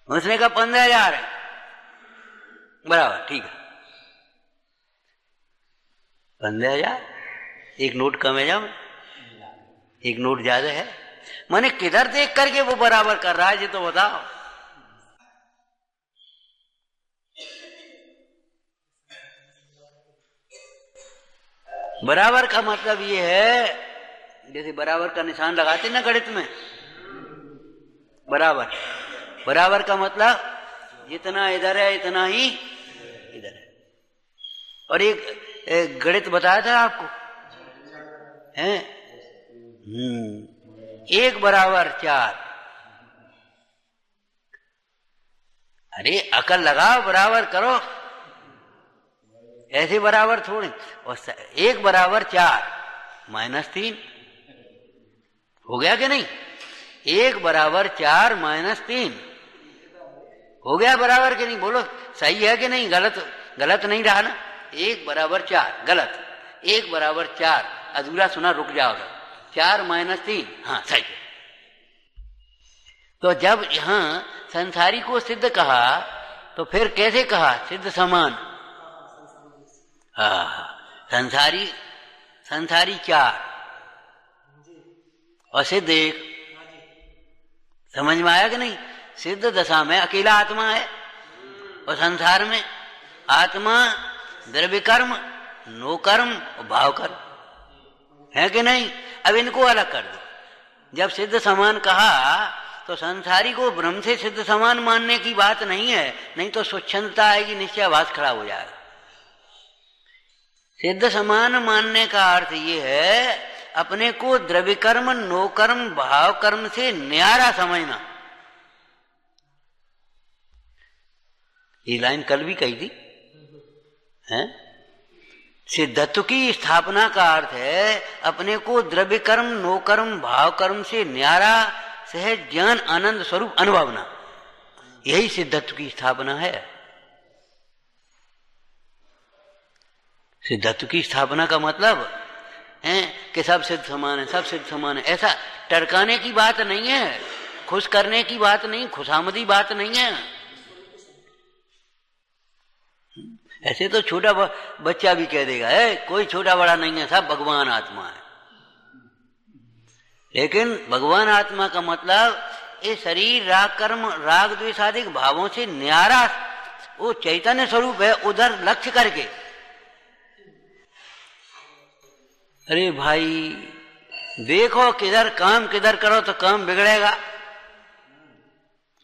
उसने कहा 15,000 है, बराबर, ठीक है। 15,000, एक नोट कम है जाओ, एक नोट ज्यादा है। माने किधर देख करके वो बराबर कर रहा है, ये तो बताओ। बराबर का मतलब ये है, जैसे बराबर का निशान लगाते ना गणित में, बराबर, बराबर का मतलब जितना इधर है इतना ही इधर है। और एक गणित बताया था आपको, हैं? 1 बराबर 4। अरे अकल लगाओ, बराबर करो, ऐसे बराबर थोड़ी। और 1 बराबर 4 -3 हो गया कि नहीं? 1 बराबर 4 -3 हो गया बराबर कि नहीं? बोलो सही है कि नहीं? गलत नहीं रहा ना? 1 बराबर 4 गलत, 1 बराबर 4 अधूरा सुना, रुक जाओगे। 4 -3, हाँ सही। तो जब यहां संसारी को सिद्ध कहा तो फिर कैसे कहा? सिद्ध समान। संसारी 4 और सिद्ध 1। समझ में आया कि नहीं? सिद्ध दशा में अकेला आत्मा है, और संसार में आत्मा द्रव्य कर्म, नो कर्म और भाव कर्म है कि नहीं? अब इनको अलग कर दो। जब सिद्ध समान कहा तो संसारी को ब्रह्म से सिद्ध समान मानने की बात नहीं है, नहीं तो स्वच्छंदता आएगी, निश्चयाभास खड़ा हो जाएगा। सिद्ध समान मानने का अर्थ ये है अपने को द्रव्य कर्म, नो कर्म, भाव कर्म से न्यारा समझना। ये लाइन कल भी कही थी, हैं? सिद्धत्व की स्थापना का अर्थ है अपने को द्रव्य कर्म, नो कर्म, भाव कर्म से न्यारा सहज ज्ञान आनंद स्वरूप अनुभवना। यही सिद्धत्व की स्थापना है। सिद्धत्व की स्थापना का मतलब है कि सब सिद्ध समान है, सब सिद्ध समान है। ऐसा टरकाने की बात नहीं है, खुश करने की बात नहीं, खुशामदी बात नहीं है। ऐसे तो छोटा बच्चा भी कह देगा है कोई छोटा बड़ा नहीं है, सब भगवान आत्मा है। लेकिन भगवान आत्मा का मतलब ये शरीर राग कर्म राग द्वेषादिक भावों से न्यारा वो चैतन्य स्वरूप है, उधर लक्ष्य करके। अरे भाई देखो किधर काम किधर करो तो काम बिगड़ेगा।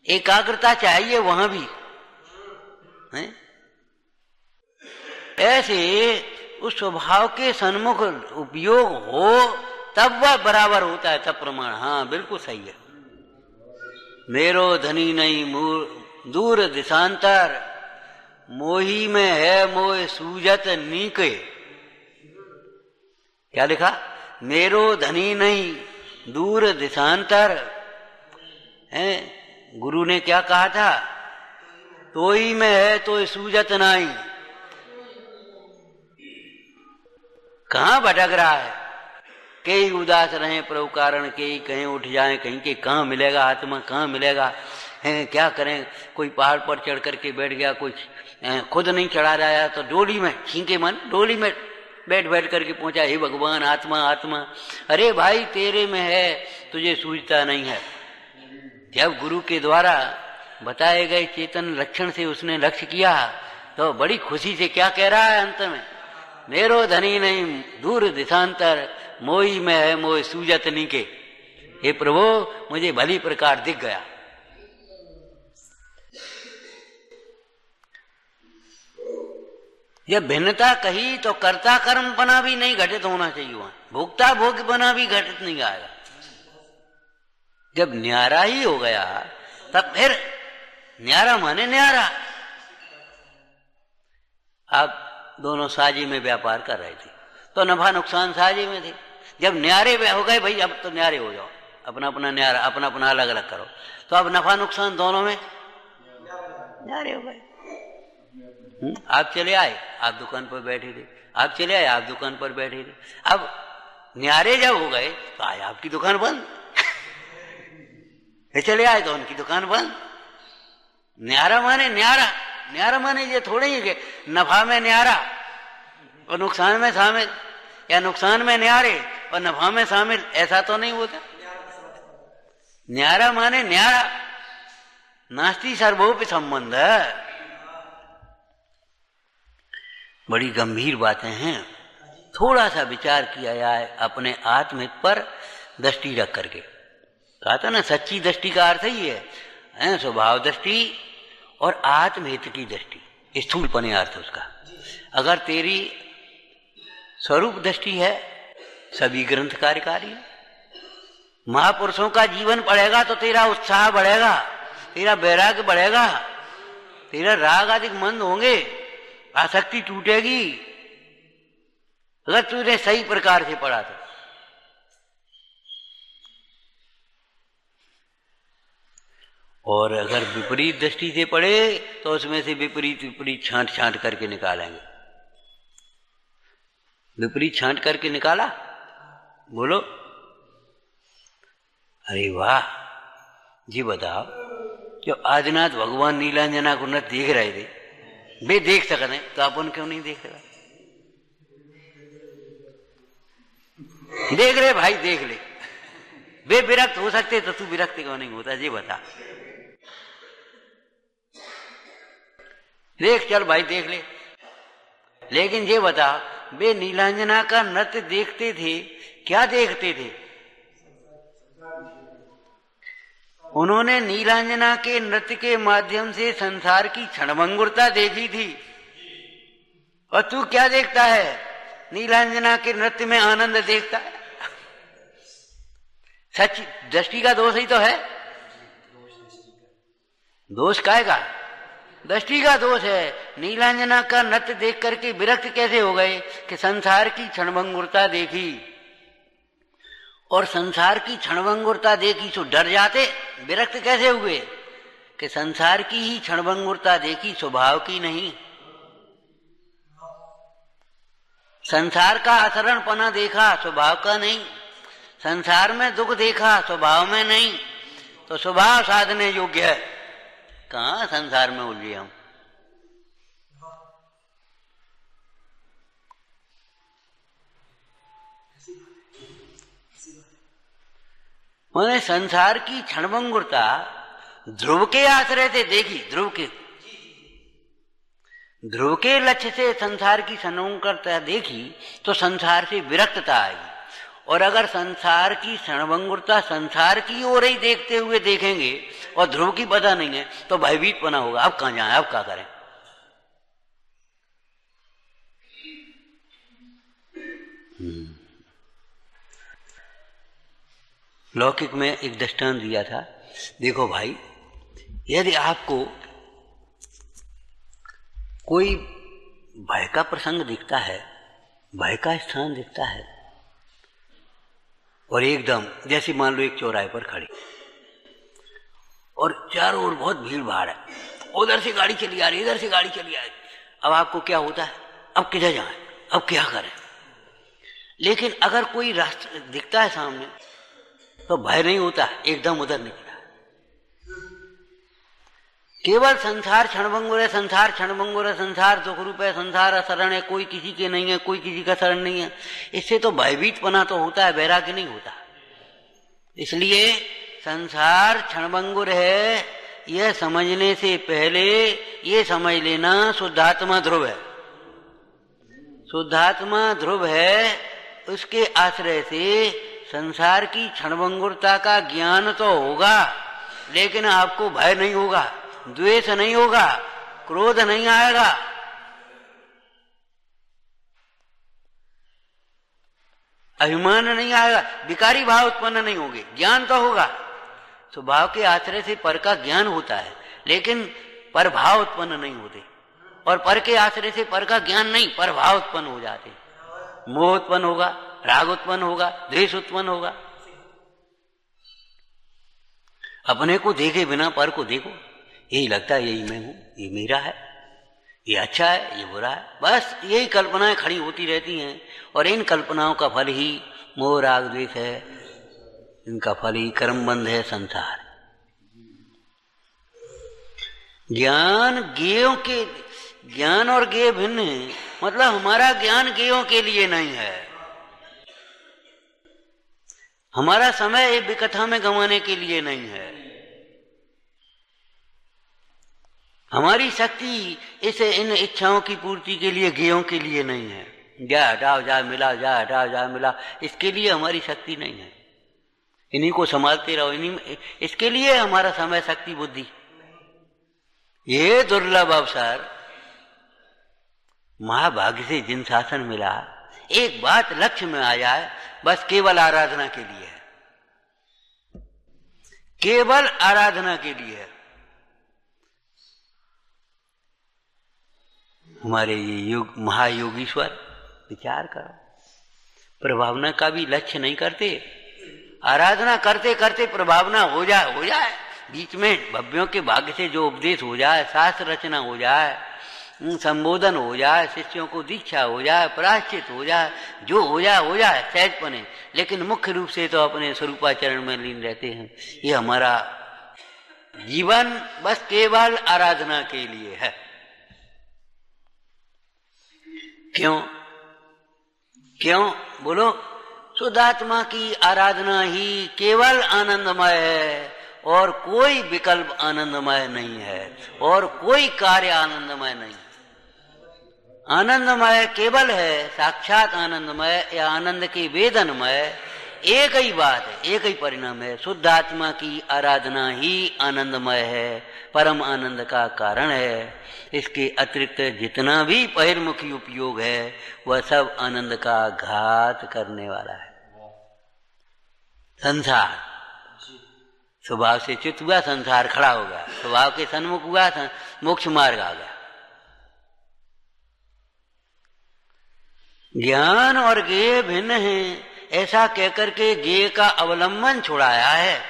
एकाग्रता चाहिए वहां भी है? ऐसे उस स्वभाव के सन्मुख उपयोग हो तब वह बराबर होता है, तब प्रमाण। हाँ बिल्कुल सही है। मेरो धनी नहीं दूर दिशांतर, मोही में है मोह सूजत नीके। क्या लिखा? मेरो धनी नहीं दूर दिशांतर है। गुरु ने क्या कहा था? तोई में है तो सूजत नहीं। कहां भटक रहा है? कई उदास रहे प्रभु कारण, कई कहीं उठ जाएं, कहीं के कहां मिलेगा आत्मा, कहां मिलेगा है। क्या करें? कोई पहाड़ पर चढ़ करके बैठ गया, कोई खुद नहीं चढ़ा रहा तो डोली में खींचे मन, डोली में बैठ बैठ करके पहुंचा, हे भगवान आत्मा आत्मा। अरे भाई तेरे में है, तुझे सूझता नहीं है। जब गुरु के द्वारा बताए गए चेतन लक्षण से उसने लक्ष्य किया तो बड़ी खुशी से क्या कह रहा है अंत में? मेरो धनी नहीं दूर दिशांतर, मोही में है मोह सूजत नीके। हे प्रभु मुझे भली प्रकार दिख गया। जब भिन्नता कही तो कर्ता कर्म बना भी नहीं घटित होना चाहिए, वहां भोक्ता भोग बना भी घटित नहीं आएगा। जब न्यारा ही हो गया तब फिर न्यारा माने न्यारा। आप दोनों साझी में व्यापार कर रहे थे तो नफा नुकसान साझी में थे। जब न्यारे हो गए भाई अब तो न्यारे हो जाओ, अपना अपना न्यारा अपना अपना अलग अलग करो, तो अब नफा नुकसान दोनों में न्यारे हो गए। आप चले आए, आप दुकान पर बैठे थे, आप चले आए, आप दुकान पर बैठे थे। अब न्यारे जब हो गए तो आए आपकी दुकान बंद चले आए तो उनकी दुकान बंद। न्यारा माने न्यारा, न्यारा माने ये थोड़े ही कि नफा में न्यारा और नुकसान में शामिल, या नुकसान में न्यारे और नफा में शामिल, ऐसा तो नहीं होता। न्यारा माने न्यारा, नास्ति सर्वोपि संबंध। बड़ी गंभीर बातें हैं, थोड़ा सा विचार किया जाए अपने आत्महित पर दृष्टि रख करके। कहा था ना सच्ची दृष्टि का अर्थ ही है स्वभाव दृष्टि और आत्महित की दृष्टि, स्थूलपने अर्थ उसका। अगर तेरी स्वरूप दृष्टि है, सभी ग्रंथ कार्यकारी है। महापुरुषों का जीवन पढ़ेगा तो तेरा उत्साह बढ़ेगा, तेरा वैराग्य बढ़ेगा, तेरा राग आदि मंद होंगे, आसक्ति टूटेगी अगर तूने सही प्रकार से पढ़ा तो। और अगर विपरीत दृष्टि से पढ़े तो उसमें से विपरीत विपरीत छांट छांट करके निकालेंगे। विपरीत छांट करके निकाला, बोलो अरे वाह जी। बताओ जो आदिनाथ भगवान नीलांजना को न देख रहे थे, वे देख सकते तो अपन क्यों नहीं देख रहे? देख रहे भाई, देख ले। वे विरक्त हो सकते तो तू विरक्त क्यों नहीं होता? जी बता। देख चल भाई देख ले। लेकिन ये बता, वे नीलांजना का नृत्य देखते थे, क्या देखते थे? उन्होंने नीलांजना के नृत्य के माध्यम से संसार की क्षणभंगुरता देखी थी। और तू क्या देखता है? नीलांजना के नृत्य में आनंद देखता है। सच दृष्टि का दोष ही तो है। दोष काहेगा? दृष्टि का दोष है। नीलांजना का नृत्य देख करके विरक्त कैसे हो गए कि संसार की क्षणभंगुरता देखी, और संसार की क्षणभंगुरता देखी तो डर जाते। विरक्त कैसे हुए कि संसार की ही क्षणभंगुरता देखी, स्वभाव की नहीं। संसार का आचरणपना देखा, स्वभाव का नहीं। संसार में दुख देखा, स्वभाव में नहीं। तो स्वभाव साधने योग्य है। कहाँ संसार में उलझे हम। मैंने संसार की क्षणभंगुरता ध्रुव के आश्रय से देखी। ध्रुव के लक्ष्य से संसार की क्षणभंगुरता देखी तो संसार से विरक्तता आई। और अगर संसार की क्षणभंगुरता संसार की ओर ही देखते हुए देखेंगे और ध्रुव की पता नहीं है तो भयभीत पना होगा। अब कहाँ जाए, अब क्या करें। लौकिक में एक दृष्टांत दिया था। देखो भाई, यदि आपको कोई भय का प्रसंग दिखता है, भय का स्थान दिखता है, और एकदम जैसे मान लो एक चौराहे पर खड़ी और चारों ओर बहुत भीड़ भाड़ है, उधर से गाड़ी चली आ रही, इधर से गाड़ी चली आ रही। अब आपको क्या होता है, अब किधर जाएं, अब क्या करें। लेकिन अगर कोई रास्ता दिखता है सामने तो भय नहीं होता, एकदम उधर निकला। केवल संसार क्षणभंगुर है, संसार क्षणभंगुर है, संसार दुख रूप है, संसार अशरण है, कोई किसी के नहीं है, कोई किसी का शरण नहीं है। इससे तो भयभीत पना तो होता है, वैराग्य नहीं होता। इसलिए संसार क्षणभंगुर है यह समझने से पहले ये समझ लेना शुद्धात्मा ध्रुव है। शुद्धात्मा ध्रुव है, उसके आश्रय से संसार की क्षणभंगुरता का ज्ञान तो होगा, लेकिन आपको भय नहीं होगा, द्वेष नहीं होगा, क्रोध नहीं आएगा। अभिमान नहीं आएगा, विकारी भाव उत्पन्न नहीं होंगे, ज्ञान तो होगा। स्वभाव के आश्रय से पर का ज्ञान होता है, लेकिन पर भाव उत्पन्न नहीं होते। और पर के आश्रय से पर का ज्ञान नहीं, पर भाव उत्पन्न हो जाते। मोह उत्पन्न होगा, राग उत्पन्न होगा, द्वेष उत्पन्न होगा। अपने को देखे बिना पर को देखो, यही लगता है यही मैं हूं, ये मेरा है, ये अच्छा है, ये बुरा है। बस यही कल्पनाएं खड़ी होती रहती हैं, और इन कल्पनाओं का फल ही मोह राग द्वेष है, इनका फल ही कर्मबंध है संसार। ज्ञान और ज्ञेय भिन्न है। मतलब हमारा ज्ञान ज्ञेयों के लिए नहीं है, हमारा समय विकथा में गंवाने के लिए नहीं है, हमारी शक्ति इन इच्छाओं की पूर्ति के लिए ज्ञेयों के लिए नहीं है। जा हटाओ जा मिला, जा हटाओ जा मिला, इसके लिए हमारी शक्ति नहीं है। इन्हीं को संभालते रहो, इसके लिए हमारा समय शक्ति बुद्धि। ये दुर्लभ अवसर महाभाग्य से जिन शासन मिला, एक बात लक्ष्य में आ जाए, बस केवल आराधना के लिए है, केवल आराधना के लिए है। हमारे ये युग महायोगीश्वर विचार करो, प्रभावना का भी लक्ष्य नहीं करते, आराधना करते करते प्रभावना हो जाए, बीच में भव्यों के भाग्य से जो उपदेश हो जाए, शास्त्र रचना हो जाए, संबोधन हो जाए, शिष्यों को दीक्षा हो जाए, प्रायश्चित हो जाए, जो हो जाए सहजपने, लेकिन मुख्य रूप से तो अपने स्वरूपाचरण में लीन रहते हैं। ये हमारा जीवन बस केवल आराधना के लिए है। क्यों बोलो? शुद्धात्मा की आराधना ही केवल आनंदमय है, और कोई विकल्प आनंदमय नहीं है, और कोई कार्य आनंदमय नहीं। आनंदमय केवल है, साक्षात आनंदमय या आनंद के वेदनमय, एक ही बात है, एक ही परिणाम है। शुद्ध आत्मा की आराधना ही आनंदमय है, परम आनंद का कारण है। इसके अतिरिक्त जितना भी बहिर्मुखी उपयोग है वह सब आनंद का घात करने वाला है। संसार स्वभाव से च्युत हुआ, संसार खड़ा हो गया, स्वभाव के सन्मुख हुआ, मोक्ष मार्ग आ गया। ज्ञान और ज्ञेय भिन्न हैं, ऐसा कहकर के ज्ञेय का अवलंबन छुड़ाया है,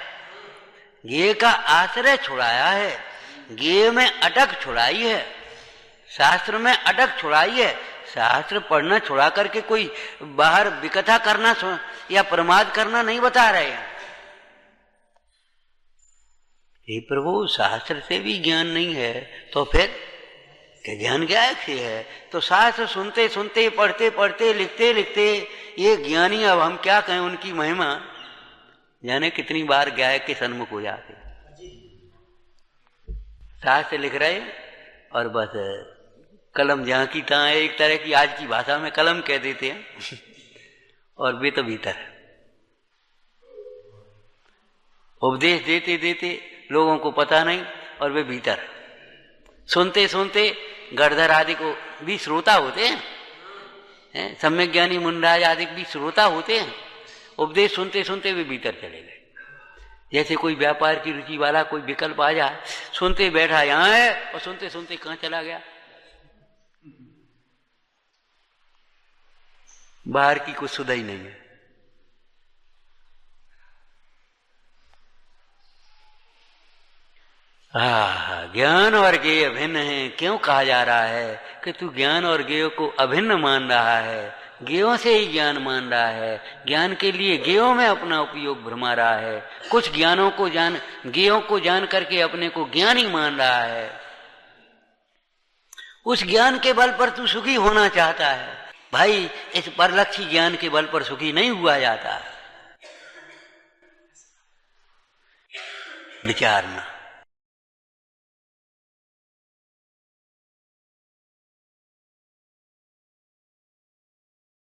ज्ञेय का आश्रय छुड़ाया है, ज्ञेय में अटक छुड़ाई है, शास्त्र में अटक छुड़ाई है। शास्त्र पढ़ना छुड़ा करके कोई बाहर विकथा करना या प्रमाद करना नहीं बता रहे हैं। हे प्रभु, शास्त्र से भी ज्ञान नहीं है तो फिर कि ज्ञान क्या है? तो शास्त्र सुनते सुनते, पढ़ते पढ़ते, लिखते लिखते ये ज्ञानी, अब हम क्या कहें उनकी महिमा, जाने कितनी बार गायक के सन्मुख हो जाते। शास्त्र लिख रहे और बस कलम जहाँ की तहाँ, एक तरह की आज की भाषा में कलम कह देते हैं और वे तो भीतर उपदेश देते देते लोगों को पता नहीं और वे भीतर सुनते सुनते। गढ़धर आदि को भी श्रोता होते हैं, सम्यक ज्ञानी मुंडराज आदि भी श्रोता होते हैं। उपदेश सुनते सुनते वे भीतर चले गए। जैसे कोई व्यापार की रुचि वाला कोई विकल्प आ जाए, सुनते बैठा यहाँ है और सुनते सुनते कहाँ चला गया, बाहर की कुछ सुधा ही नहीं है। ज्ञान और ज्ञेय अभिन्न है। क्यों कहा जा रहा है कि तू ज्ञान और ज्ञेय को अभिन्न मान रहा है, ज्ञेयों से ही ज्ञान मान रहा है, ज्ञान के लिए ज्ञेयों में अपना उपयोग भरमा रहा है, कुछ ज्ञानों को ज्ञेयों को जान करके अपने को ज्ञानी मान रहा है। उस ज्ञान के बल पर तू सुखी होना चाहता है। भाई, इस परलक्षी ज्ञान के बल पर सुखी नहीं हुआ जाता। विचारना